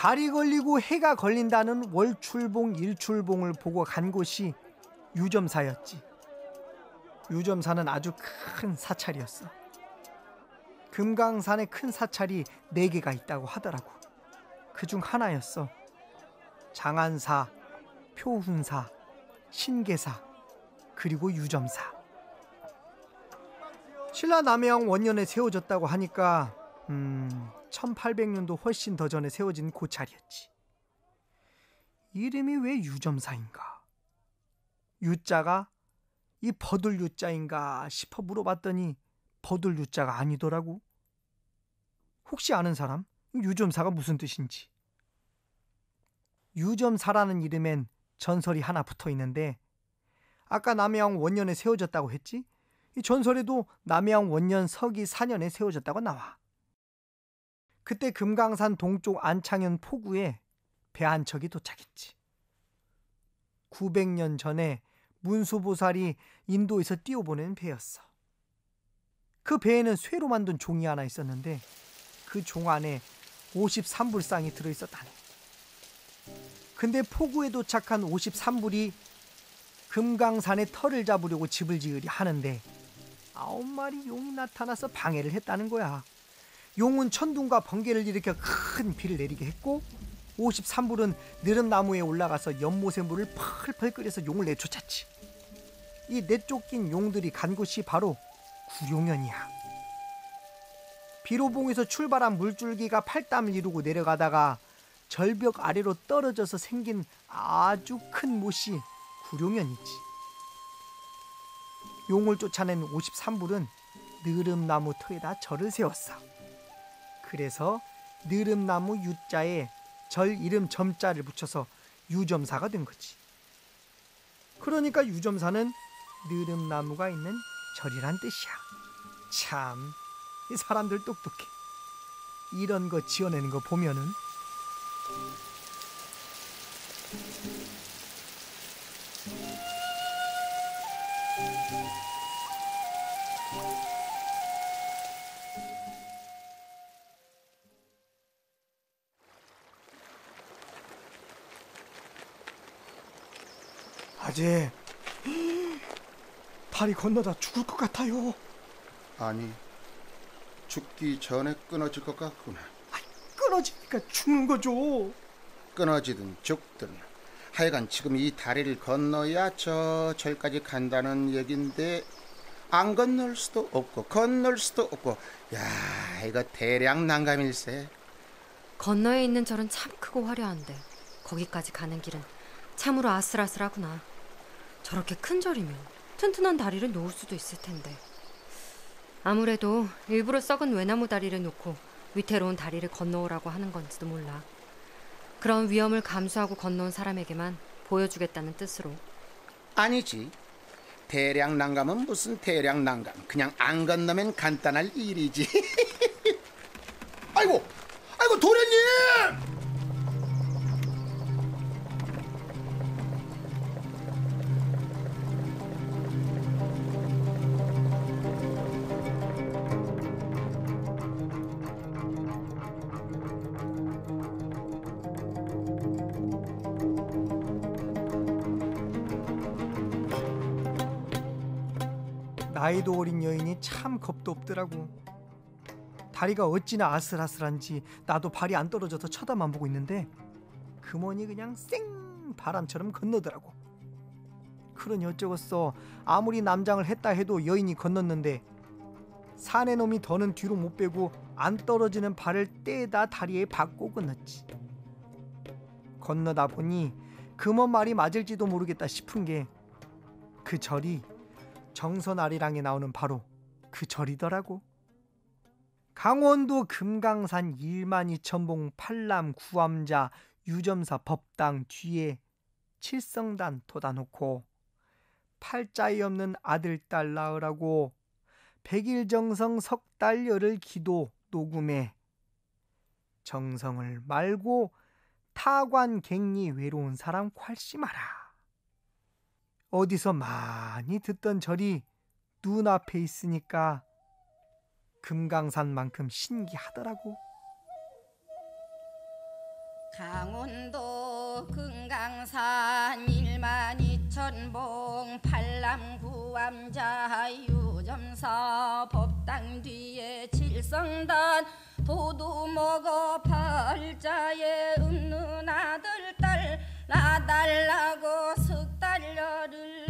달이 걸리고 해가 걸린다는 월출봉 일출봉을 보고 간 곳이 유점사였지. 유점사는 아주 큰 사찰이었어. 금강산에 큰 사찰이 4개가 있다고 하더라고. 그중 하나였어. 장안사, 표훈사, 신계사, 그리고 유점사. 신라 남해왕 원년에 세워졌다고 하니까 1800년도 훨씬 더 전에 세워진 고찰이었지. 이름이 왜 유점사인가? 유자가 이 버들 유자인가 싶어 물어봤더니 버들 유자가 아니더라고. 혹시 아는 사람? 유점사가 무슨 뜻인지. 유점사라는 이름엔 전설이 하나 붙어 있는데, 아까 남해왕 원년에 세워졌다고 했지? 이 전설에도 남해왕 원년 서기 4년에 세워졌다고 나와. 그때 금강산 동쪽 안창현 포구에 배 한 척이 도착했지. 900년 전에 문수보살이 인도에서 띄워보낸 배였어. 그 배에는 쇠로 만든 종이 하나 있었는데 그 종 안에 53불상이 들어있었다네. 근데 포구에 도착한 53불이 금강산에 털을 잡으려고 집을 지으려 하는데 9마리 용이 나타나서 방해를 했다는 거야. 용은 천둥과 번개를 일으켜 큰 비를 내리게 했고 53불은 느릅나무에 올라가서 연못의 물을 펄펄 끓여서 용을 내쫓았지. 이 내쫓긴 용들이 간 곳이 바로 구룡현이야. 비로봉에서 출발한 물줄기가 팔담을 이루고 내려가다가 절벽 아래로 떨어져서 생긴 아주 큰 못이 구룡현이지. 용을 쫓아낸 53불은 느릅나무 터에다 절을 세웠어. 그래서 느릅나무 유자에 절 이름 점자를 붙여서 유점사가 된 거지. 그러니까 유점사는 느릅나무가 있는 절이란 뜻이야. 참, 이 사람들 똑똑해. 이런 거 지어내는 거 보면은. 아재, 다리 건너다 죽을 것 같아요. 아니, 죽기 전에 끊어질 것 같구나. 끊어지니까 죽는 거죠. 끊어지든 죽든 하여간 지금 이 다리를 건너야 저 절까지 간다는 얘긴데 안 건널 수도 없고 건널 수도 없고, 야, 이거 대량 난감일세. 건너에 있는 절은 참 크고 화려한데 거기까지 가는 길은 참으로 아슬아슬하구나. 저렇게 큰 절이면 튼튼한 다리를 놓을 수도 있을 텐데. 아무래도 일부러 썩은 외나무 다리를 놓고 위태로운 다리를 건너오라고 하는 건지도 몰라. 그런 위험을 감수하고 건너온 사람에게만 보여주겠다는 뜻으로. 아니지, 대량 난감은 무슨 대량 난감. 그냥 안 건너면 간단할 일이지. 아이고 도련님! 나이도 어린 여인이 참 겁도 없더라고. 다리가 어찌나 아슬아슬한지 나도 발이 안 떨어져서 쳐다만 보고 있는데 금원이 그냥 쌩 바람처럼 건너더라고. 그러니 어쩌겠어. 아무리 남장을 했다 해도 여인이 건넜는데 사내 놈이 더는 뒤로 못 빼고 안 떨어지는 발을 떼다 다리에 박고 건넜지. 건너다 보니 금원 말이 맞을지도 모르겠다 싶은 게 그 절이 정선아리랑에 나오는 바로 그 절이더라고. 강원도 금강산 12,000봉 팔남 구암자 유점사 법당 뒤에 칠성단 돋아놓고 팔자에 없는 아들 딸 낳으라고 100일 정성 석 달 열흘 기도 녹음해 정성을 말고 타관 객리 외로운 사람 콸심하라. 어디서 많이 듣던 절이 눈앞에 있으니까 금강산만큼 신기하더라고. 강원도 금강산 12,000봉 팔남구암자 유점사 법당 뒤에 칠성단 도두 먹어 팔자에 없는 아들 딸 나달라고 석달려를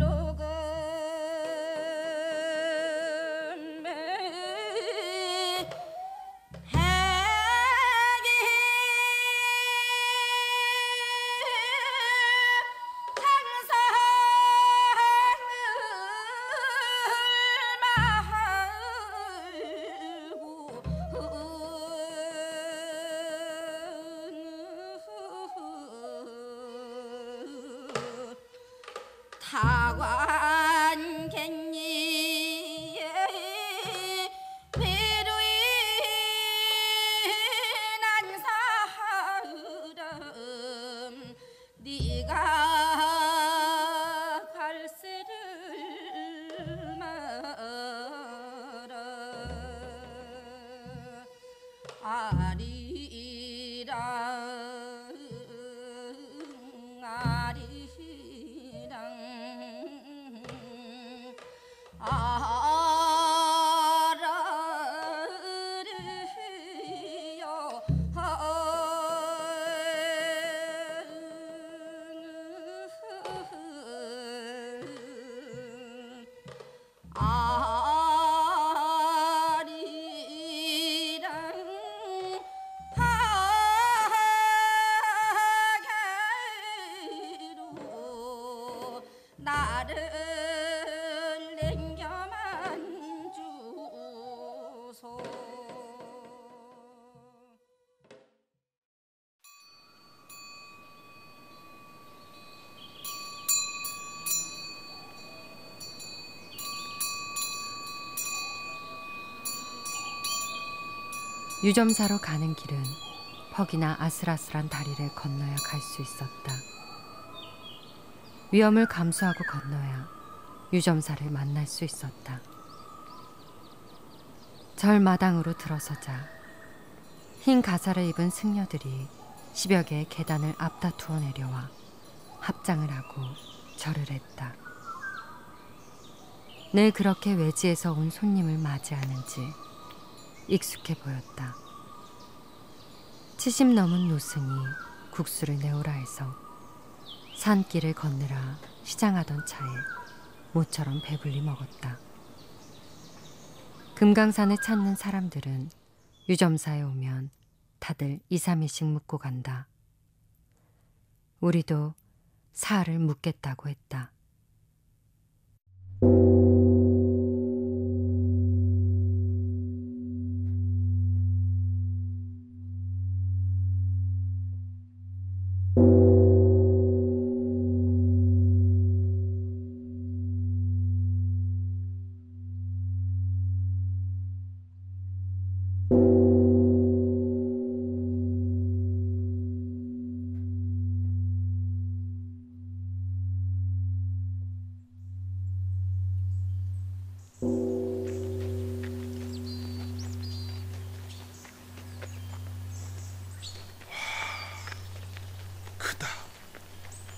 타관객니 배로이 난 사람 네가 갈세를 마라 아리랑 아라리요 아리랑 하게로 나를 냉겨만 주소. 유점사로 가는 길은 퍽이나 아슬아슬한 다리를 건너야 갈 수 있었다. 위험을 감수하고 건너야 유점사를 만날 수 있었다. 절마당으로 들어서자 흰 가사를 입은 승려들이 10여 개의 계단을 앞다투어 내려와 합장을 하고 절을 했다. 늘 그렇게 외지에서 온 손님을 맞이하는지 익숙해 보였다. 70 넘은 노승이 국수를 내오라 해서 산길을 건너라 시장하던 차에 모처럼 배불리 먹었다. 금강산을 찾는 사람들은 유점사에 오면 다들 2, 3일씩 묵고 간다. 우리도 사흘을 묵겠다고 했다.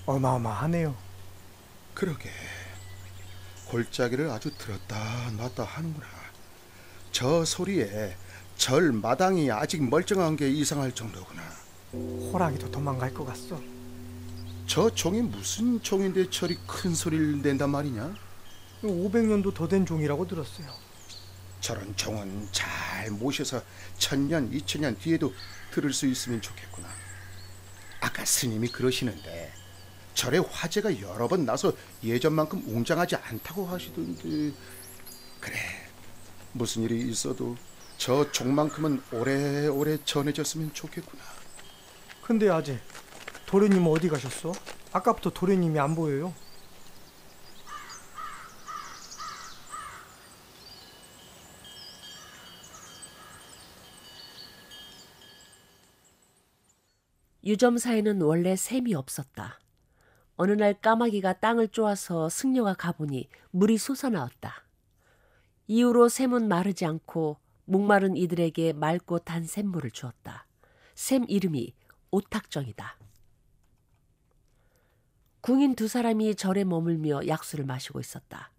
어마어마하네요. 그러게 골짜기를 아주 들었다 놨다 하는구나. 저 소리에 절 마당이 아직 멀쩡한 게 이상할 정도구나. 호랑이도 도망갈 것 같소. 저 종이 무슨 종인데 저리 큰 소리를 낸단 말이냐? 500년도 더 된 종이라고 들었어요. 저런 종은 잘 모셔서 1000년, 2000년 뒤에도 들을 수 있으면 좋겠구나. 아까 스님이 그러시는데 절에 화재가 여러 번 나서 예전만큼 웅장하지 않다고 하시던데. 그래, 무슨 일이 있어도 저 종만큼은 오래오래 전해졌으면 좋겠구나. 근데 아재, 도련님 어디 가셨어? 아까부터 도련님이 안 보여요. 유점사에는 원래 샘이 없었다. 어느 날 까마귀가 땅을 쪼아서 승려가 가보니 물이 솟아나왔다. 이후로 샘은 마르지 않고 목마른 이들에게 맑고 단 샘물을 주었다. 샘 이름이 오탁정이다. 궁인 두 사람이 절에 머물며 약수를 마시고 있었다.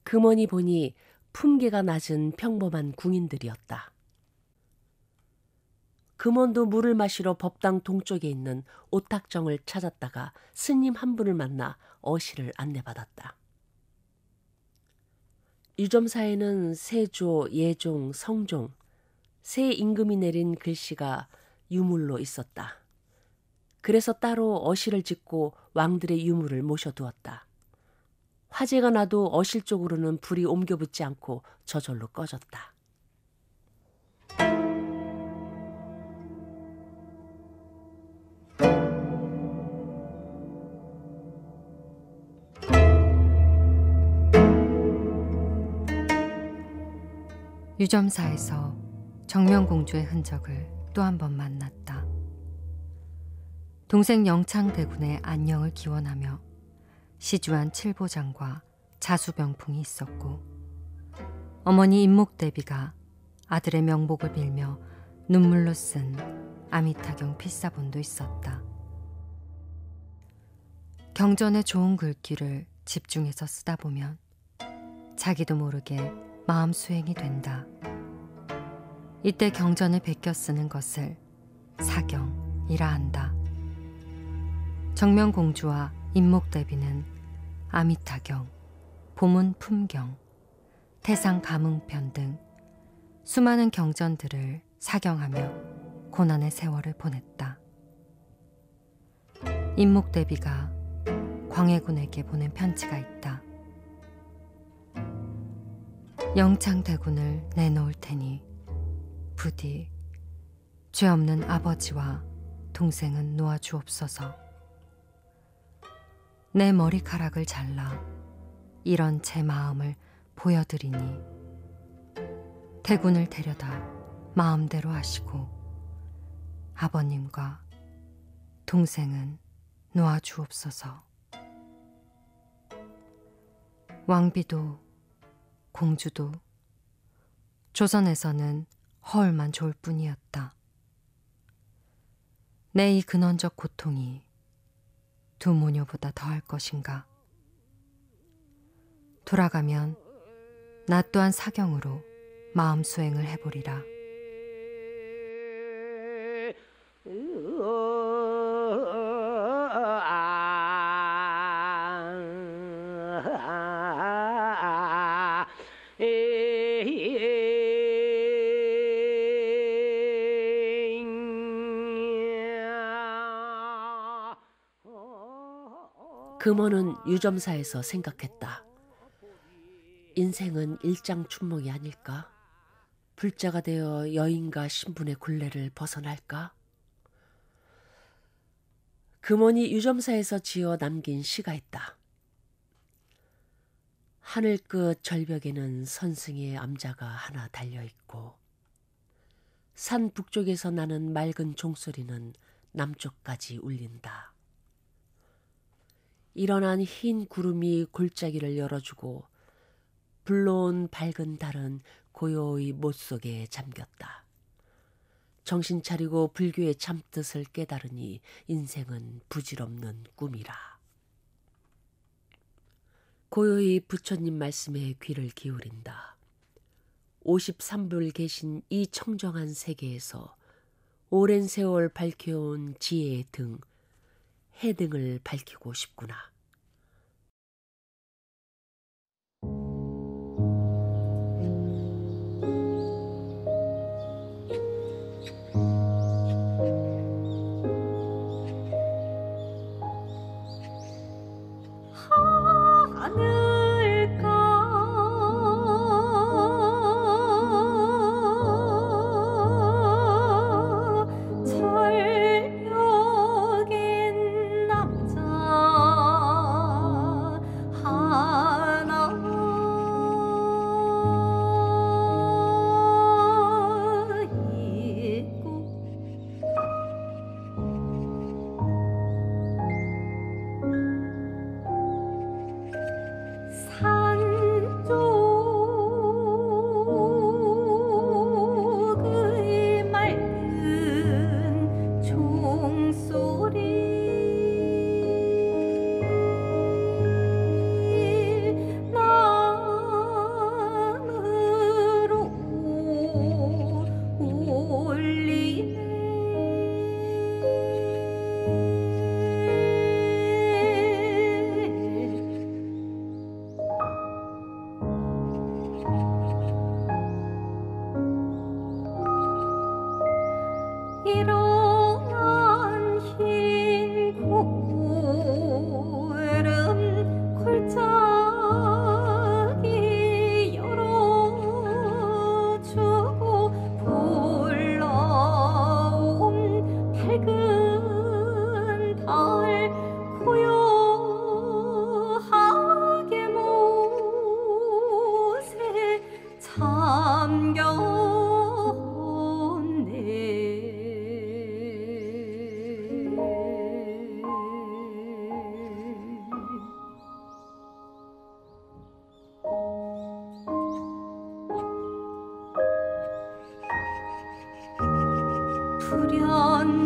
금원이 보니 품계가 낮은 평범한 궁인들이었다. 금원도 물을 마시러 법당 동쪽에 있는 오탁정을 찾았다가 스님 한 분을 만나 어시를 안내받았다. 유점사에는 세조, 예종, 성종, 세 임금이 내린 글씨가 유물로 있었다. 그래서 따로 어시를 짓고 왕들의 유물을 모셔두었다. 화재가 나도 어실 쪽으로는 불이 옮겨붙지 않고 저절로 꺼졌다. 유점사에서 정명공주의 흔적을 또 한 번 만났다. 동생 영창대군의 안녕을 기원하며 시주한 칠보장과 자수병풍이 있었고, 어머니 임목대비가 아들의 명복을 빌며 눈물로 쓴 아미타경 필사본도 있었다. 경전의 좋은 글귀를 집중해서 쓰다 보면 자기도 모르게 마음 수행이 된다. 이때 경전을 베껴 쓰는 것을 사경이라 한다. 정명공주와 임목대비는 아미타경, 보문 품경, 태상 가문편 등 수많은 경전들을 사경하며 고난의 세월을 보냈다. 임목대비가 광해군에게 보낸 편지가 있다. 영창대군을 내놓을 테니 부디 죄 없는 아버지와 동생은 놓아주옵소서. 내 머리카락을 잘라 이런 제 마음을 보여드리니 대군을 데려다 마음대로 하시고 아버님과 동생은 놓아주옵소서. 왕비도 공주도 조선에서는 허울만 좋을 뿐이었다. 내 이 근원적 고통이 두 모녀보다 더할 것인가. 돌아가면 나 또한 사경으로 마음 수행을 해보리라. 금원은 유점사에서 생각했다. 인생은 일장춘몽이 아닐까? 불자가 되어 여인과 신분의 굴레를 벗어날까? 금원이 유점사에서 지어 남긴 시가 있다. 하늘 끝 절벽에는 선승의 암자가 하나 달려있고 산 북쪽에서 나는 맑은 종소리는 남쪽까지 울린다. 일어난 흰 구름이 골짜기를 열어주고 불러온 밝은 달은 고요히 못 속에 잠겼다. 정신 차리고 불교의 참뜻을 깨달으니 인생은 부질없는 꿈이라. 고요히 부처님 말씀에 귀를 기울인다. 53불 계신 이 청정한 세계에서 오랜 세월 밝혀온 지혜의 등, 해등을 밝히고 싶구나. 절벽엔 남자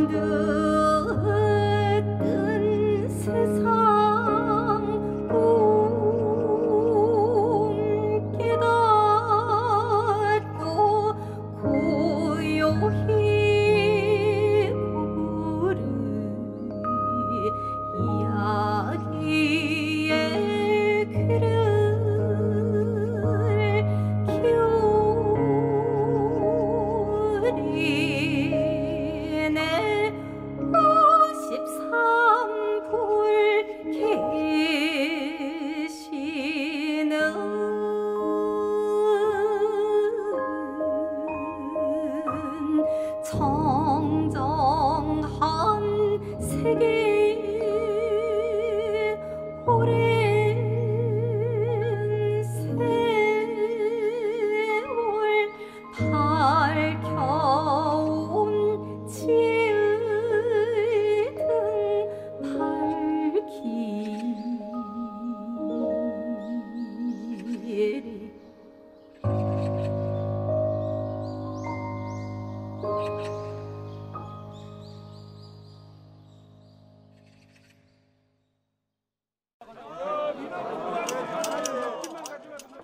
듣던 세상 꿈 깨닫고 고요히 부른 이야기의 글을 기울이네 53불 계시는 청정한 세계의 오랜 세월 밝혀온 지의 등 밝히리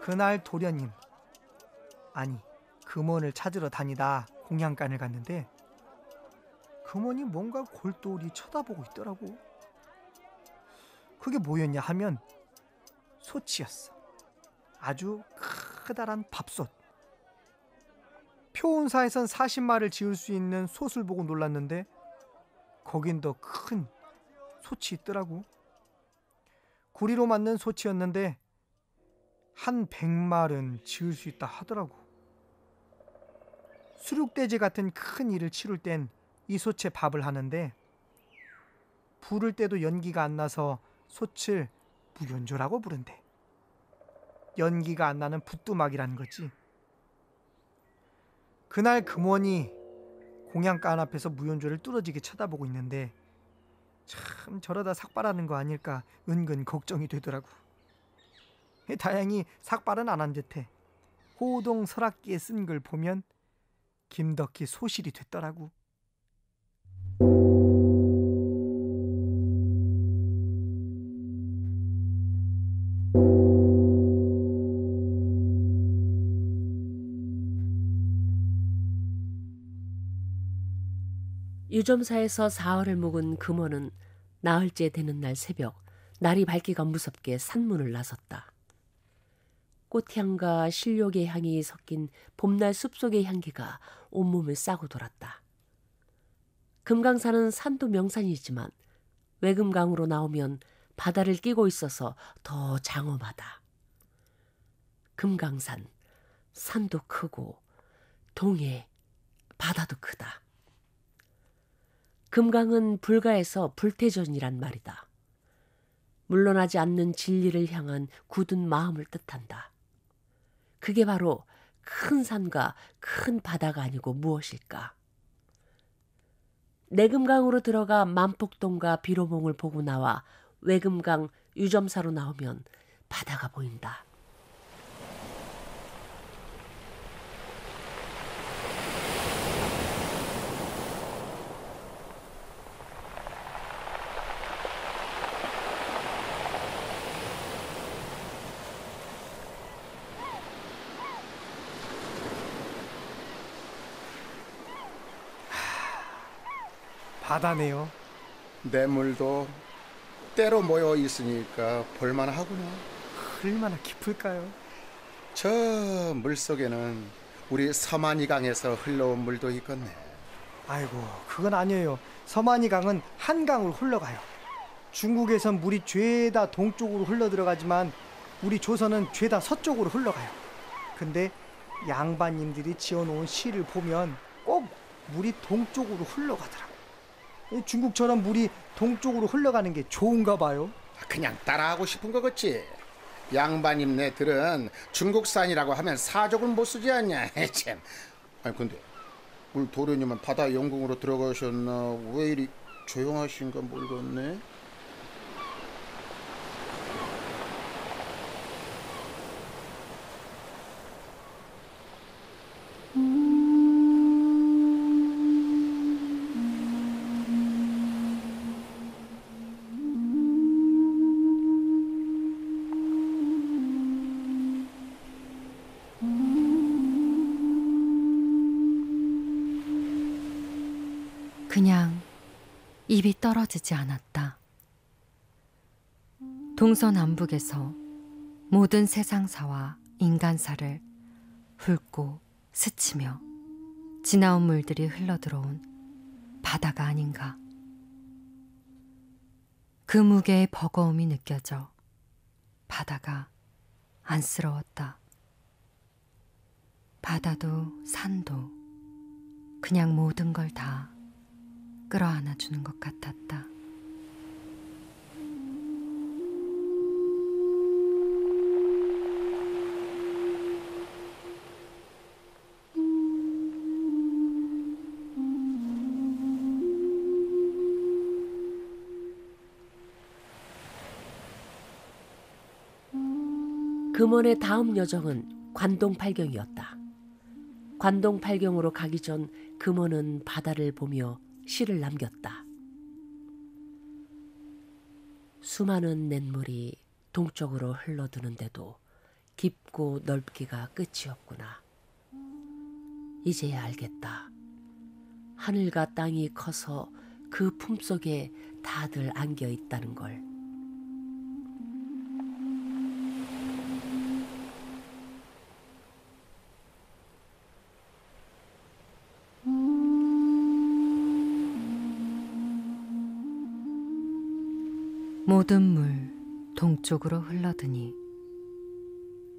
그날 도련님, 아니 금원을 찾으러 다니다 공양간을 갔는데 금원이 뭔가 골똘히 쳐다보고 있더라고. 그게 뭐였냐 하면 솥이었어. 아주 크다란 밥솥. 표운사에선 40마를 지을 수 있는 솥을 보고 놀랐는데 거긴 더 큰 솥이 있더라고. 구리로 만든 솥이었는데 한 100마는 지을 수 있다 하더라고. 수륙대제 같은 큰 일을 치룰 땐 이 솥에 밥을 하는데 부를 때도 연기가 안 나서 솥을 무연조라고 부른대. 연기가 안 나는 부뚜막이라는 거지. 그날 금원이 공양간 앞에서 무연조를 뚫어지게 쳐다보고 있는데 참 저러다 삭발하는 거 아닐까 은근 걱정이 되더라고. 다행히 삭발은 안 한 듯해. 호동 설악기에 쓴 글 보면 김덕희 소실이 됐더라고. 유점사에서 사흘을 묵은 금원은 나흘째 되는 날 새벽 날이 밝기가 무섭게 산문을 나섰다. 꽃향과 실욕의 향이 섞인 봄날 숲속의 향기가 온몸을 싸고 돌았다. 금강산은 산도 명산이지만 외금강으로 나오면 바다를 끼고 있어서 더 장엄하다. 금강산, 산도 크고 동해, 바다도 크다. 금강은 불가에서 불태전이란 말이다. 물러나지 않는 진리를 향한 굳은 마음을 뜻한다. 그게 바로 큰 산과 큰 바다가 아니고 무엇일까? 내금강으로 들어가 만폭동과 비로봉을 보고 나와 외금강 유점사로 나오면 바다가 보인다. 바다네요. 냇물도 때로 모여 있으니까 볼만하구나. 얼마나 깊을까요? 저 물속에는 우리 서만이 강에서 흘러온 물도 있겠네. 아이고, 그건 아니에요. 서만이 강은 한강으로 흘러가요. 중국에선 물이 죄다 동쪽으로 흘러들어가지만 우리 조선은 죄다 서쪽으로 흘러가요. 근데 양반님들이 지어놓은 시를 보면 꼭 물이 동쪽으로 흘러가더라고요. 중국처럼 물이 동쪽으로 흘러가는 게 좋은가 봐요. 그냥 따라하고 싶은 거겠지. 양반님네들은 중국산이라고 하면 사족을 못 쓰지 않냐. 참. 아니 근데 오늘 도련님은 바다 영궁으로 들어가셨나? 왜 이리 조용하신가 모르겠네. 입이 떨어지지 않았다. 동서남북에서 모든 세상사와 인간사를 훑고 스치며 지나온 물들이 흘러들어온 바다가 아닌가. 그 무게의 버거움이 느껴져 바다가 안쓰러웠다. 바다도 산도 그냥 모든 걸 다 끌어안아 주는 것 같았다. 금원의 다음 여정은 관동팔경이었다. 관동팔경으로 가기 전 금원은 바다를 보며 시를 남겼다. 수많은 냇물이 동쪽으로 흘러드는데도 깊고 넓기가 끝이 없구나. 이제야 알겠다. 하늘과 땅이 커서 그 품속에 다들 안겨 있다는 걸. 모든 물 동쪽으로 흘러드니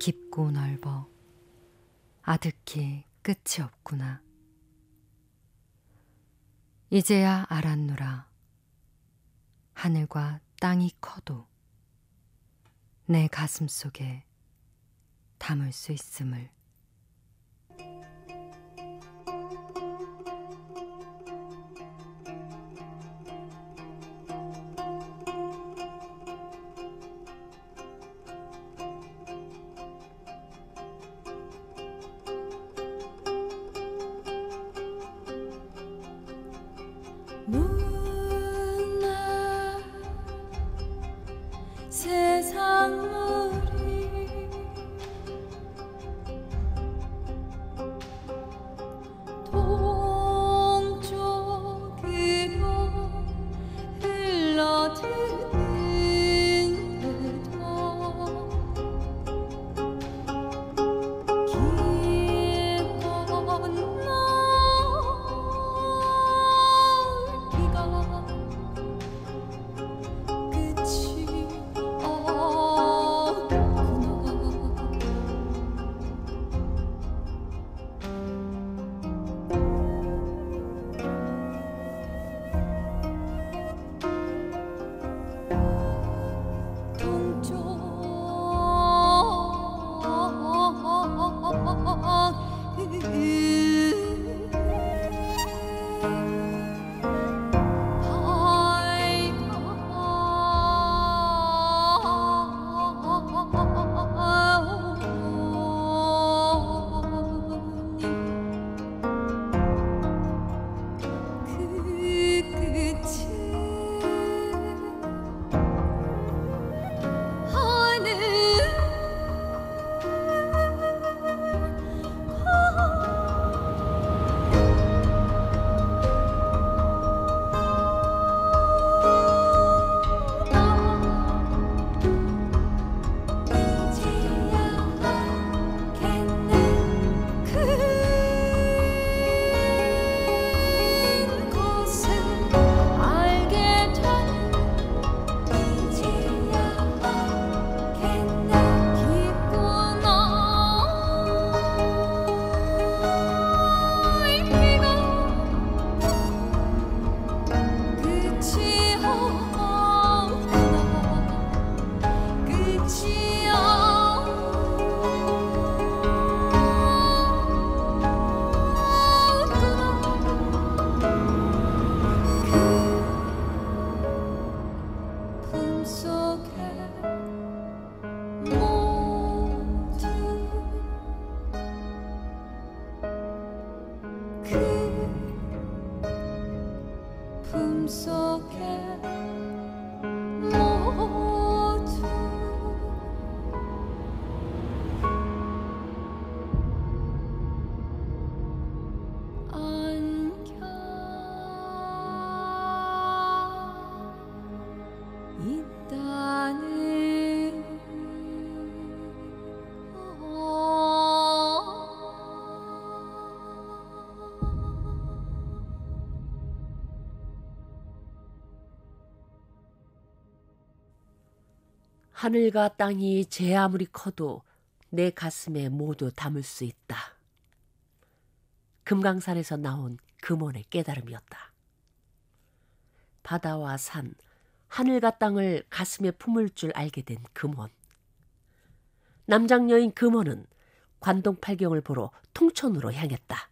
깊고 넓어 아득히 끝이 없구나. 이제야 알았노라. 하늘과 땅이 커도 내 가슴 속에 담을 수 있음을. 누나 세상물이 동쪽으로 흘러드는데도 길 건너 끝이 하늘과 땅이 제 아무리 커도 내 가슴에 모두 담을 수 있다. 금강산에서 나온 금원의 깨달음이었다. 바다와 산, 하늘과 땅을 가슴에 품을 줄 알게 된 금원. 남장녀인 금원은 관동팔경을 보러 통촌으로 향했다.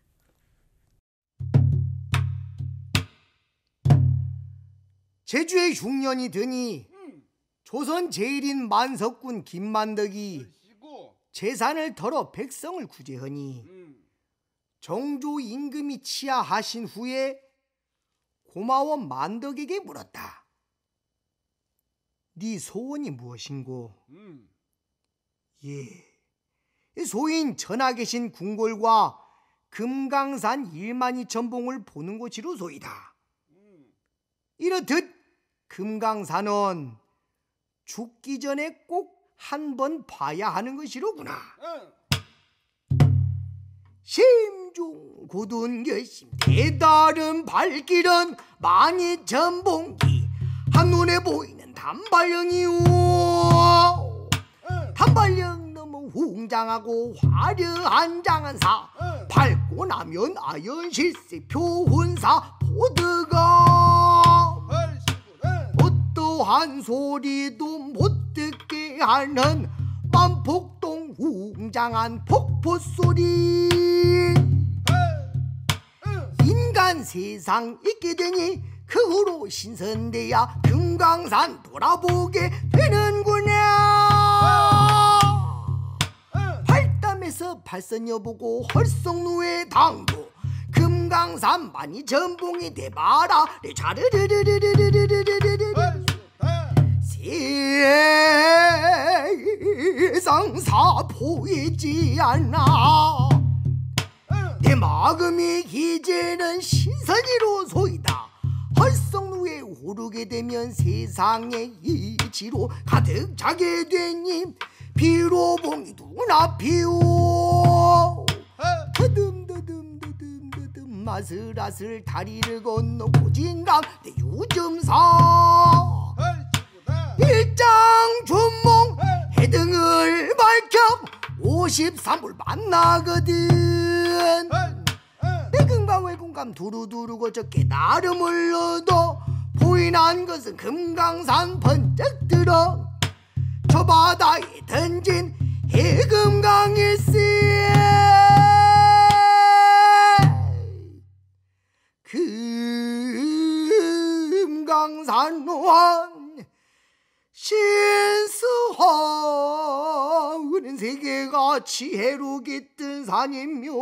제주에 흉년이 드니 조선 제일인 만석군 김만덕이 재산을 털어 백성을 구제하니 정조 임금이 치하하신 후에 고마워 만덕에게 물었다. 네 소원이 무엇인고? 예, 소인 전하 계신 궁궐과 금강산 1만이 전봉을 보는 곳이로소이다. 이렇듯 금강산은 죽기 전에 꼭 한 번 봐야 하는 것이로구나. 심중 굳은 결심 대다른 발길은 많이 전봉기 한눈에 보이는 단발령이오. 단발령 너무 웅장하고 화려한 장한사 밟고 나면 아연실세 표훈사 보드가 어떠한 소리도 못 듣게 하는 만폭동 웅장한 폭포소리. 인간 세상 있게 되니 그 후로 신선돼야 금강산 돌아보게 되는구나. 팔담에서 발선여보고 헐성루의 당도 금강산 많이 전봉이 돼봐라. 세상 보이지 않나. 내 마음이 이제는 신선이로소이다. 헐성루에 오르게 되면 세상의 이치로 가득 차게 되니 비로봉이 눈앞이오. 더듬더듬 마슬아슬 다리를 건너 고진강 내 유점사 일장춘몽 해등을 밝혀 53불 만나거든. 내금강 외공감 두루두루 거쳐 깨달음을 얻어 보인한 것은 금강산 번쩍 들어 저 바다에 던진 해금강일세. 금강산원 신수하는 세계가 지혜로 깃든 산이며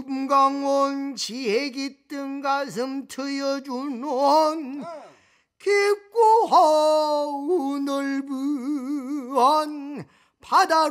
해금강원 지혜 깃든 가슴 트여주는 깊고 넓은 바다로구나.